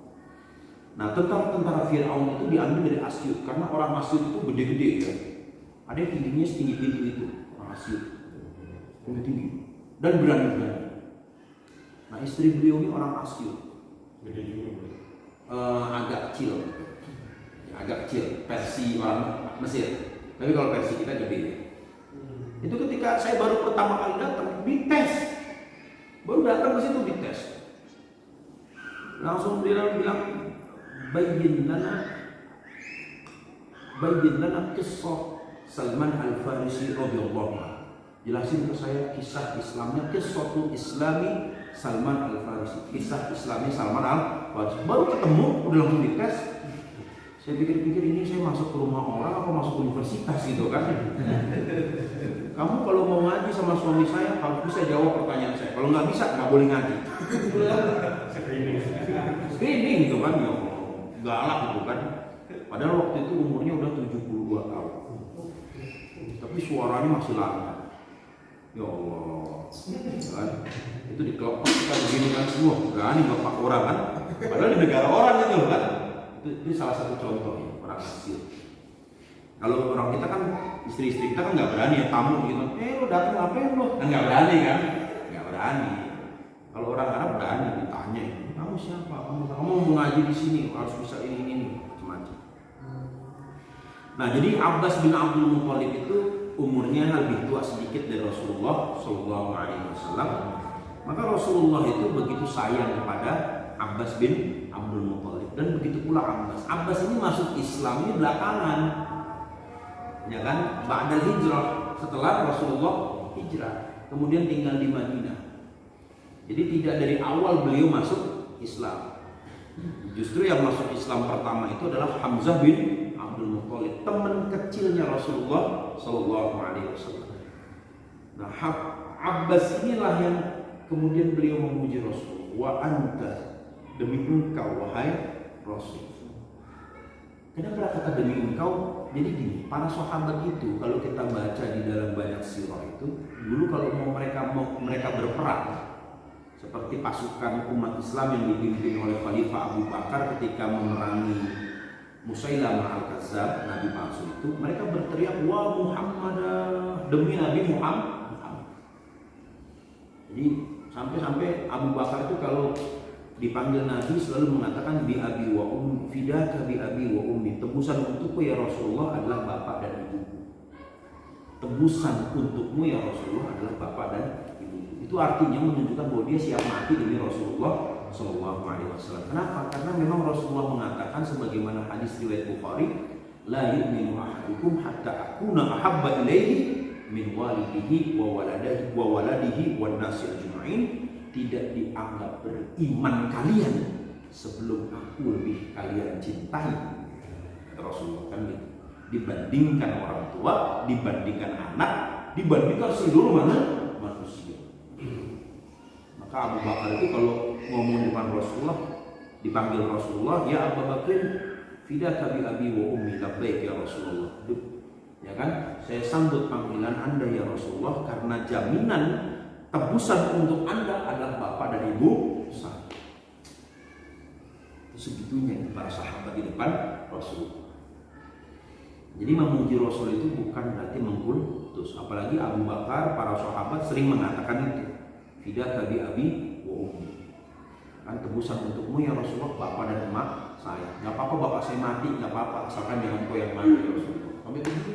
Speaker 2: Nah, tentara Firaun itu diambil dari Asyut karena orang Asyut itu gede-gede ya. Ada yang tingginya setinggi pintu itu, orang Asyut. Tinggi dan berani-berani. Nah, istri beliau ini orang Asyut.
Speaker 3: Gede juga.
Speaker 2: Agak kecil, versi orang Mesir. Tapi kalau versi kita gede. Itu ketika saya baru pertama kali datang, dites. Baru datang ke situ dites. Langsung dia bilang, bayyin lana kisah Salman Al-Farisi radhiyallahu anhu. Jelasin ke saya kisah Islamnya, kisahul Islami Salman Al-Farisi. Kisah Islami Salman Al-Farisi. Baru ketemu, udah langsung dites. Saya pikir-pikir ini saya masuk ke rumah orang apa masuk universitas gitu kan. Kamu kalau mau ngaji sama suami saya harus bisa jawab pertanyaan saya. Kalau nggak bisa nggak boleh ngaji. Screening gitu kan, ya galak gitu kan. Padahal waktu itu umurnya udah 72 tahun. Tapi suaranya masih lama. Ya Allah, kan? Itu di kelompok kita begini kan semua berani bapak orang kan. Padahal di negara orang gitu kan. Itu salah satu contoh orang Mesir. Kalau orang kita kan istri-istri kita kan nggak berani ya tamu gitu. Lo datang ngapain lo? Kan nggak berani kan? Nggak berani. Kalau orang Arab berani ditanya, kamu siapa? Kamu mau ngaji di sini harus bisa ini macam-macam. Nah, jadi Abbas bin Abdul Muthalib itu umurnya lebih tua sedikit dari Rasulullah Shallallahu Alaihi Wasallam. Maka Rasulullah itu begitu sayang kepada Abbas bin Abdul Muthalib, dan begitu pula Abbas. Abbas ini masuk Islam ini belakangan, ya kan? Ba'dal hijrah, setelah Rasulullah hijrah, kemudian tinggal di Madinah. Jadi tidak dari awal beliau masuk Islam. Justru yang masuk Islam pertama itu adalah Hamzah bin Abdul Muthalib, teman kecilnya Rasulullah Shallallahu Alaihi Wasallam. Nah, Abbas inilah yang kemudian beliau memuji Rasul. Wa anta, demi engkau wahai Rasul. Kenapa kata demi engkau? Jadi gini, para sahabat itu kalau kita baca di dalam banyak sirah itu, dulu kalau mereka berperang, seperti pasukan umat Islam yang dipimpin oleh Khalifah Abu Bakar ketika memerangi Musailamah Al-Kadzdzab, Nabi palsu itu, mereka berteriak wa Muhammad, demi Nabi Muhammad. Jadi sampai Abu Bakar itu kalau dipanggil Nabi selalu mengatakan bi abi wa ummi, fidaka bi abi wa ummi, tebusan untukku ya Rasulullah adalah bapak dan ibuku. Tebusan untukmu ya Rasulullah adalah bapak dan ibuku. Itu artinya menunjukkan bahwa dia siap mati demi Rasulullah Shallallahu Alaihi Wasallam. Kenapa? Karena memang Rasulullah mengatakan sebagaimana hadis riwayat Bukhari, la yu'minu ahadukum hatta akuna ahabba ilaihi min walidihi wa waladihi wan nasi ajma'in. Tidak dianggap beriman kalian sebelum aku lebih kalian cintai. Rasulullah kan gitu. Dibandingkan orang tua, dibandingkan anak, dibandingkan seluruh manusia. Maka Abu Bakar itu kalau ngomong di depan Rasulullah, dipanggil Rasulullah, ya Abu Bakar, fidaka bi abi wa ummi, labbaik ya Rasulullah. Ya kan? Saya sambut panggilan Anda ya Rasulullah karena jaminan tebusan untuk Anda adalah bapak dan ibu saya. Segitunya para sahabat di depan Rasul. Jadi memuji Rasul itu bukan berarti mengkultus. Apalagi Abu Bakar, para sahabat sering mengatakan itu. Fidaka bi abi wa ummi. Kan tebusan untukmu ya Rasulullah, bapak dan emak saya. Gak apa-apa bapak saya mati, gak apa-apa, asalkan jangan kau yang mati ya Rasulullah. Sampai begitu.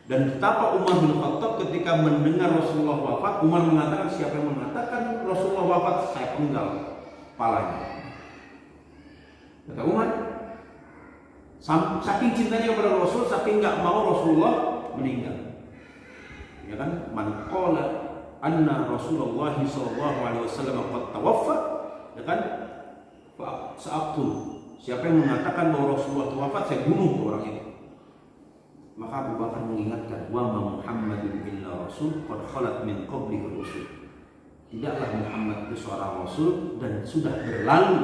Speaker 2: Dan betapa Umar bin Khattab ketika mendengar Rasulullah wafat, Umar mengatakan, siapa yang mengatakan Rasulullah wafat, saya penggal kepalanya. Kata Umar, saking cintanya kepada Rasul, saking nggak mau Rasulullah meninggal. Ya kan? Man qala anna Rasulullah sallallahu alaihi wasallam qad tawaffa ya kan? Sa'abtu. Siapa yang mengatakan bahwa Rasulullah itu wafat, saya bunuh orang itu. Maka Abu Bakar mengingatkan, wa ma Muhammadun illa rasul qad khalat min qablihi rusul. Tidaklah Muhammad itu seorang rasul dan sudah berlalu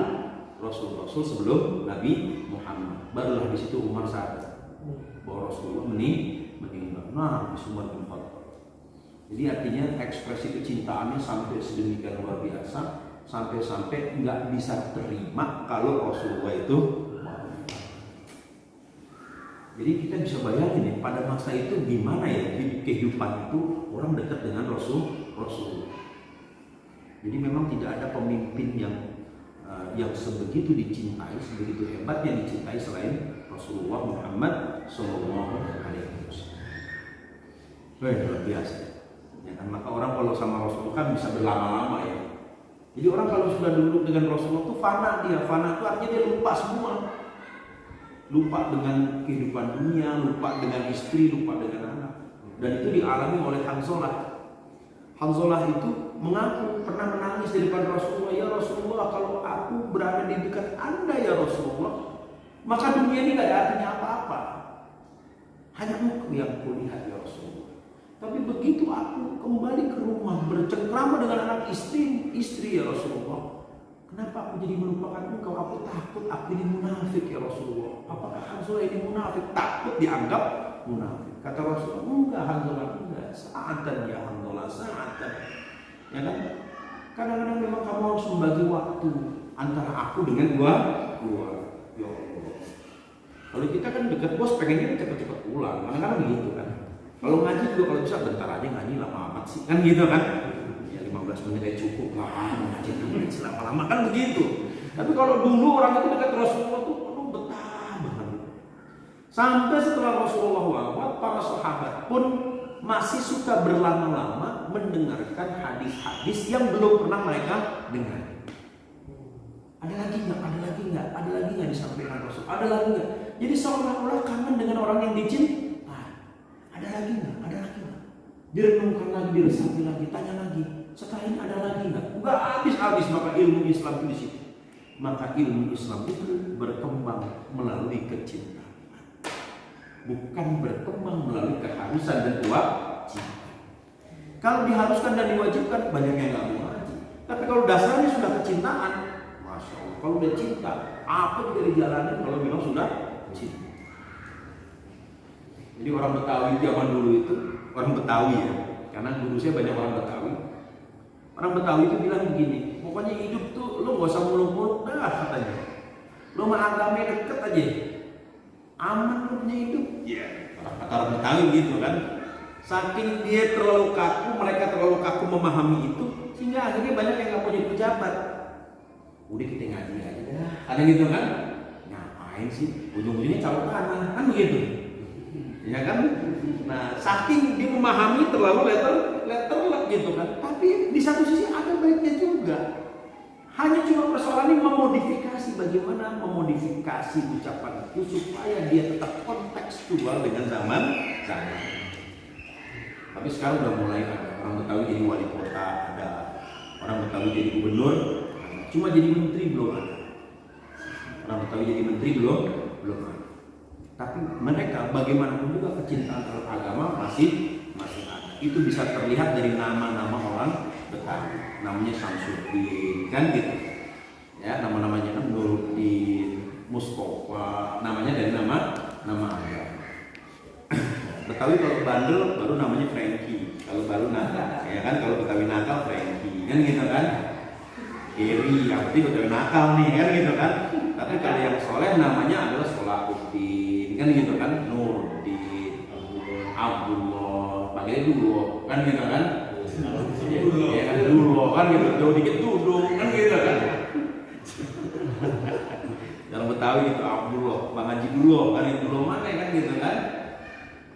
Speaker 2: rasul-rasul sebelum Nabi Muhammad. Barulah di situ Umar sadar bahwa Rasulullah meninggal. Nah, di Umar bin Khattab. Jadi artinya ekspresi kecintaannya sampai sedemikian luar biasa, sampai-sampai nggak bisa terima kalau Rasulullah itu. Jadi kita bisa bayangin ya, pada masa itu gimana ya kehidupan itu orang dekat dengan Rasulullah. Jadi memang tidak ada pemimpin yang sebegitu dicintai, sebegitu hebatnya dicintai selain Rasulullah Muhammad Sallallahu Alaihi Wasallam. Luar biasa. Ya kan? Maka orang kalau sama Rasulullah kan bisa berlama-lama ya. Jadi orang kalau sudah duduk dengan Rasulullah itu fana dia. Fana itu artinya dia lupa semua. Lupa dengan kehidupan dunia, lupa dengan istri, lupa dengan anak. Dan itu dialami oleh Hanzalah. Hanzalah itu mengaku pernah menangis di depan Rasulullah. Ya Rasulullah, kalau aku berada di dekat Anda ya Rasulullah, maka dunia ini gak ada artinya apa-apa. Hanya Engkau yang kulihat ya Rasulullah. Tapi begitu aku kembali ke rumah bercengkrama dengan anak istri ya Rasulullah, kenapa aku jadi melupakan Engkau? Aku takut aku ini munafik ya Rasulullah. Apakah Hanzalah ini munafik? Takut dianggap munafik. Kata Rasulullah, enggak Hanzalah, enggak. Sa'atan ya Hanzalah, sa'atan. Ya kan? Kadang-kadang memang kamu harus membagi waktu antara aku dengan gua. Ya Allah. Kalau kita kan dekat bos, pengennya cepat-cepat pulang. Kadang-kadang begitu kan. Kalau ngaji juga kalau bisa bentar aja ngaji, lama amat sih. Kan gitu kan? 15 menit aja cukup lah, ngaji lama-lama kan begitu. Tapi kalau dulu orang itu dekat Rasulullah tuh penuh betah banget. Sampai setelah Rasulullah wafat, para sahabat pun masih suka berlama-lama mendengarkan hadis-hadis yang belum pernah mereka dengar. Ada lagi nggak disampaikan Rasul? Ada lagi nggak? Jadi seolah-olah kangen dengan orang yang dicintai. Ada lagi nggak? Direnungkan lagi, diresapi lagi, tanya lagi. Setelah ini ada lagi nggak? Nggak habis-habis. Maka ilmu Islam itu di situ. Maka ilmu Islam itu berkembang melalui kecintaan, bukan berkembang melalui keharusan dan kewajiban. Kalau diharuskan dan diwajibkan, banyak yang nggak mau ngaji. Tapi kalau dasarnya sudah kecintaan, masya Allah. Kalau udah cinta, apa juga dijalanin kalau memang sudah cinta. Jadi orang Betawi zaman dulu itu, orang Betawi ya, karena guru saya banyak orang Betawi. Orang Betawi itu bilang begini, pokoknya hidup tuh lo gak usah muluk-muluk dah katanya. Lo sama agama deket aja, aman lo punya hidup. Ya, kata orang Betawi gitu kan. Saking dia terlalu kaku, mereka terlalu kaku memahami itu, sehingga akhirnya banyak yang gak mau jadi pejabat. Udah kita ngaji aja dah, ada gitu kan? Ngapain sih? Ujung-ujungnya calon tanah, kan begitu. Ya kan? Nah, saking dia memahami terlalu letterlek gitu kan. Tapi di satu sisi ada baiknya juga. Hanya cuma persoalannya memodifikasi, bagaimana memodifikasi ucapan itu supaya dia tetap kontekstual dengan zaman. Tapi sekarang udah mulai ada orang Betawi jadi wali kota, ada orang Betawi jadi gubernur, cuma jadi menteri belum ada. Orang Betawi jadi menteri belum ada. Tapi mereka bagaimanapun juga kecintaan terhadap agama masih ada. Itu bisa terlihat dari nama-nama orang Betawi. Namanya Samsudin, kan gitu. Ya, nama-namanya kan Nuruddin, Mustafa, namanya dari nama agama. Betawi kalau bandel baru namanya Frankie. Kalau baru nakal, ya kan, kalau Betawi nakal Frankie, kan gitu kan. Eri, yang penting Betawi nakal nih, kan gitu kan. Tapi kalau yang soleh namanya adalah Solahuddin, kan gitu kan, Nurdin, Abdullah, panggilnya dulu, kan gitu kan. Ya kan dulu, kan gitu, jauh dikit duduk, kan gitu kan. Dalam Betawi itu Abdullah, Bang Haji dulu, kan itu dulu mana kan gitu kan.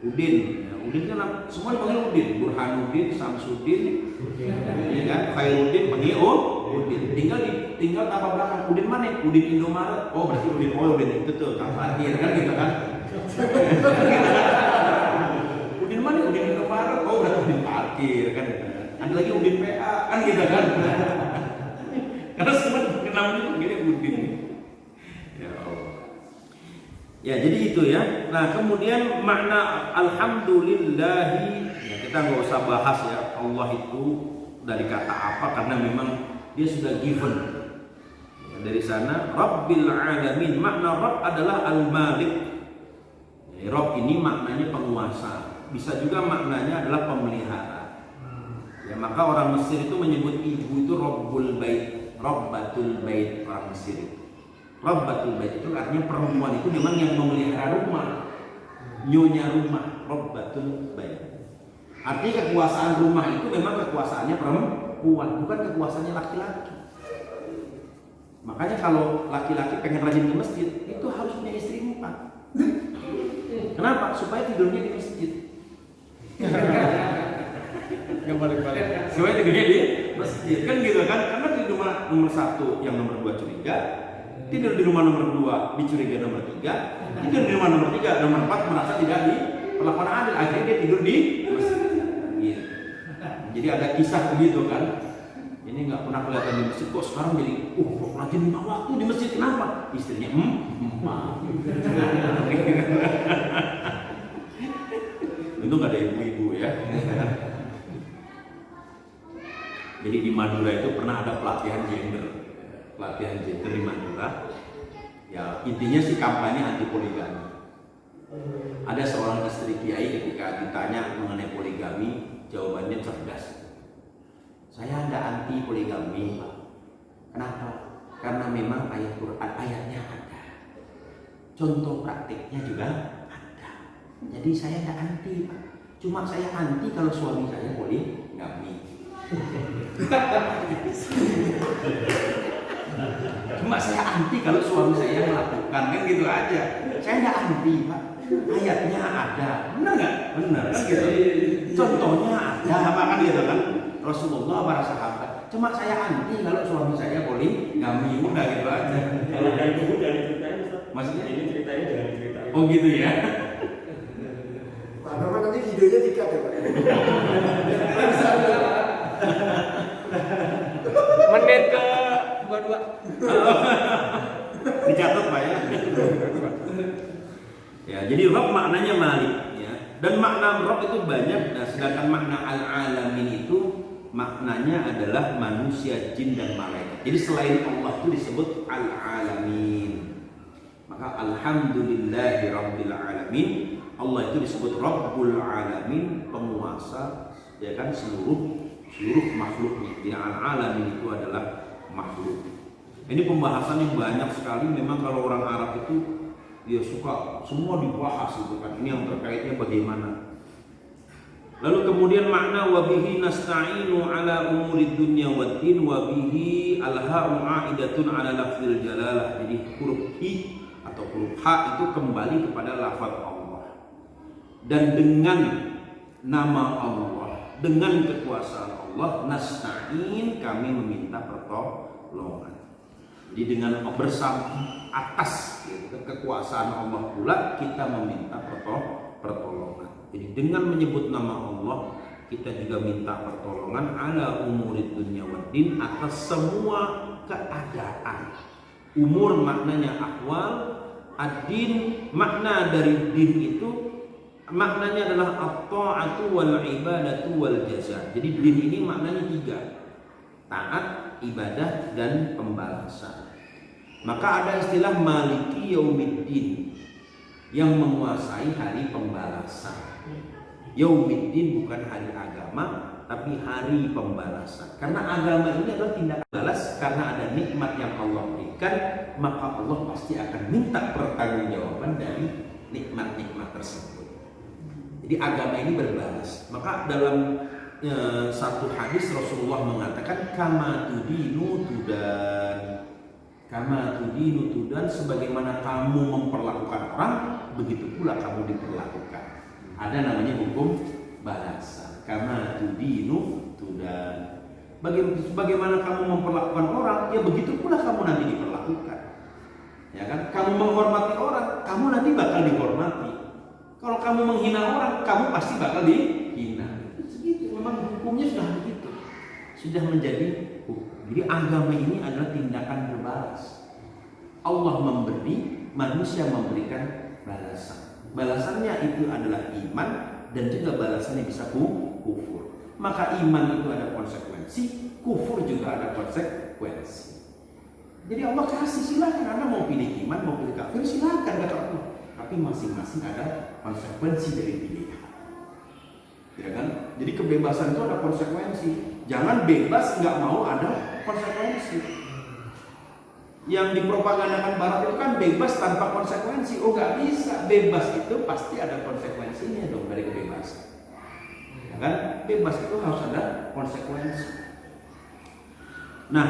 Speaker 2: Udin, ya, Udin kan semua dipanggil Udin, Burhanuddin, Samsudin, ya kan, Khairuddin panggil Udin. Tinggal tambah belakang Udin mana? Udin Indomaret. Oh berarti Udin itu tuh tambah akhir kan gitu kan. Udin mana? Udin Indomaret. Oh berarti Udin parkir kan gitu. Ada lagi Udin PA kan gitu kan. Karena semua Ya, jadi itu ya. Nah, kemudian makna alhamdulillahi, ya kita nggak usah bahas ya Allah itu dari kata apa, karena memang dia sudah given. Ya, dari sana Rabbil alamin, makna Rabb adalah al-Malik. Ya, Rabb ini maknanya penguasa, bisa juga maknanya adalah pemelihara. Ya, maka orang Mesir itu menyebut ibu itu Rabbul Bait, Rabbatul Bait, orang Mesir itu. Rabbatul Bait itu artinya perempuan itu memang yang memelihara rumah, nyonya rumah, Rabbatul Bait. Artinya kekuasaan rumah itu memang kekuasaannya perempuan, bukan kekuasaannya laki-laki. Makanya kalau laki-laki pengen rajin ke masjid, itu harus punya istri 4. Kenapa? Supaya tidurnya di masjid.
Speaker 4: Yang balik-balik.
Speaker 2: Supaya tidurnya di masjid, kan gitu kan? Karena di rumah nomor 1 yang nomor 2 curiga, tidur di rumah nomor 2 dicurigai nomor 3, tidur di rumah nomor 3, nomor 4 merasa tidak diperlakukan adil, akhirnya dia tidur di masjid. Gitu. Jadi ada kisah begitu kan, ini nggak pernah kelihatan di masjid, kok sekarang jadi kok rajin 5 waktu di masjid, kenapa? Istrinya untung nggak ada ibu-ibu ya. Jadi di Madura itu pernah ada pelatihan gender di Madura. Ya intinya sih kampanye anti poligami. Ada seorang istri kiai ketika ditanya mengenai poligami, jawabannya cerdas. Saya ada anti poligami, Pak. Kenapa? Karena memang ayat Quran ayatnya ada, contoh praktiknya juga ada. Jadi saya tidak anti, Pak. Cuma saya anti kalau suami saya poligami. Cuma saya anti kalau suami saya melakukan, kan gitu aja. Saya nggak anti, Pak. Ayatnya ada, benar nggak? Benar kan gitu. Contohnya ada, kan gitu kan. Rasulullah para sahabat. Cuma saya anti kalau suami saya poligami, udah gitu aja.
Speaker 3: Kalau ada ibu jangan ceritain,
Speaker 2: Maksudnya?
Speaker 3: Ini ceritanya jangan ceritain.
Speaker 2: Oh gitu ya.
Speaker 4: Pak Norman nanti videonya dikat ya Pak. Menit ke 22.
Speaker 2: Dicatat Pak ya. Ya, jadi Rabb maknanya Malik ya. Dan makna Rabb itu banyak. Nah, sedangkan makna al-alamin itu maknanya adalah manusia, jin dan malaikat. Jadi selain Allah itu disebut al-alamin. Maka alhamdulillahi rabbil alamin. Allah itu disebut Rabbul alamin, penguasa ya kan seluruh makhluknya. Jadi al-alamin itu adalah makhluk. Ini pembahasan yang banyak sekali. Memang kalau orang Arab itu dia suka semua dibahas gitu kan. Ini yang terkaitnya bagaimana. Lalu kemudian makna wabihi nasta'inu ala umurid dunya waddin, wabihi al-ha'u a'idatun ala lafzil jalalah. Jadi huruf hi atau huruf ha itu kembali kepada lafaz Allah. Dan dengan nama Allah, dengan kekuasaan Allah, nasta'in, kami meminta pertolongan. Jadi dengan bersama atas gitu, kekuasaan Allah pula kita meminta pertolongan. Jadi dengan menyebut nama Allah kita juga minta pertolongan ala umurid dunya waddin, atas semua keadaan. Umur maknanya ahwal, ad-din makna dari din itu maknanya adalah at-ta'atu wal ibadatu wal jaza. Jadi din ini maknanya 3. Taat, ibadah dan pembalasan. Maka ada istilah maliki yaumiddin, yang menguasai hari pembalasan. Yaumiddin bukan hari agama, tapi hari pembalasan. Karena agama ini adalah tindakan balas karena ada nikmat yang Allah berikan, maka Allah pasti akan minta pertanggungjawaban dari nikmat-nikmat tersebut. Jadi agama ini berbalas. Maka dalam satu hadis Rasulullah mengatakan kama tudinu tudan. Kama tudinu tudan, sebagaimana kamu memperlakukan orang, begitu pula kamu diperlakukan. Ada namanya hukum balasan. Kama tudinu tudan. Bagaimana kamu memperlakukan orang, ya begitu pula kamu nanti diperlakukan. Ya kan? Kamu menghormati orang, kamu nanti bakal dihormati. Kalau kamu menghina orang, kamu pasti bakal dihina. Segitu, memang hukumnya sudah begitu. Sudah menjadi hukum. Jadi agama ini adalah tindakan berbalas. Allah memberi, manusia memberikan balasan. Balasannya itu adalah iman dan juga balasannya bisa kufur. Maka iman itu ada konsekuensi, kufur juga ada konsekuensi. Jadi Allah kasih, silakan Anda mau pilih iman, mau pilih kafir, silakan kata Allah. Tapi masing-masing ada konsekuensi dari pilihan. Ya kan? Jadi kebebasan itu ada konsekuensi. Jangan bebas nggak mau ada konsekuensi. Yang dipropagandakan Barat itu kan bebas tanpa konsekuensi. Oh nggak bisa, bebas itu pasti ada konsekuensinya dong dari kebebasan. Ya kan? Bebas itu harus ada konsekuensi. Nah,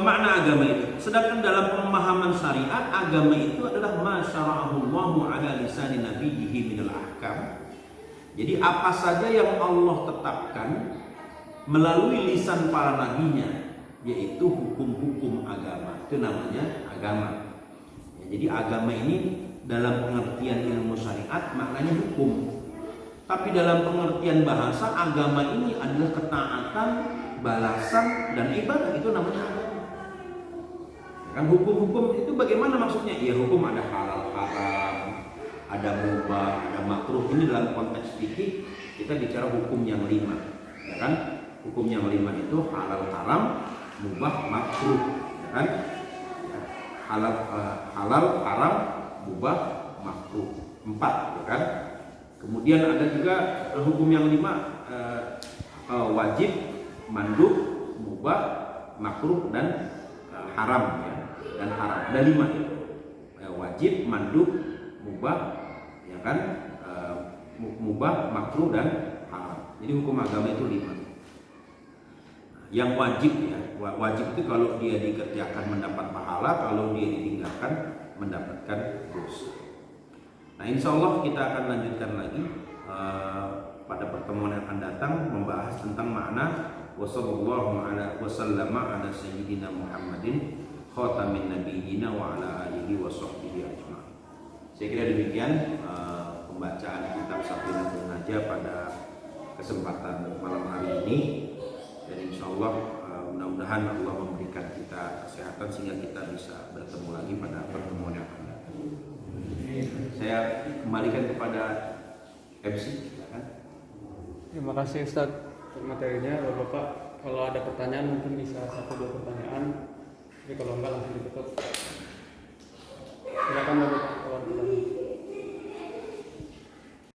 Speaker 2: makna agama itu. Sedangkan dalam pemahaman syariat, agama itu adalah ma syara'ahullahu ala lisani nabiyhi minal ahkam. Jadi apa saja yang Allah tetapkan melalui lisan para nabinya, yaitu hukum-hukum agama, itu namanya agama. Ya, jadi agama ini dalam pengertian ilmu syariat maknanya hukum. Tapi dalam pengertian bahasa, agama ini adalah ketaatan, balasan, dan ibadah. Itu namanya agama. Kan hukum-hukum itu bagaimana maksudnya? Ya hukum ada halal haram, ada mubah, ada makruh. Ini dalam konteks fikih kita bicara hukum yang 5, ya kan? Hukum yang 5 itu halal haram, mubah, makruh, ya kan? Halal haram, mubah, makruh. 4, ya kan? Kemudian ada juga hukum yang 5, wajib, mandub, mubah, makruh, dan haram, ya. Dan haram. Ada 5 itu. Wajib, mandub, mubah, ya kan? Mubah, makruh, dan haram. Jadi hukum agama itu 5. Yang wajib, ya, wajib itu kalau dia dikerjakan mendapat pahala, kalau dia ditinggalkan mendapatkan dosa. Nah, insya Allah kita akan lanjutkan lagi pada pertemuan yang akan datang membahas tentang makna wassallallahu ala wasallama ala sayyidina Muhammadin khatamin nabiyyina wa ala alihi wa sahbihi ajma'in. Saya kira demikian pembacaan kitab Safinatul Najah pada kesempatan malam hari ini. Dan insya Allah mudah-mudahan Allah memberikan kita kesehatan sehingga kita bisa bertemu lagi pada pertemuan yang akan datang. Saya kembalikan kepada MC.
Speaker 5: Terima kasih Ustadz untuk materinya. Bapak, kalau ada pertanyaan mungkin bisa 1-2 pertanyaan. Tapi kalau enggak langsung ditutup. Silakan Bapak.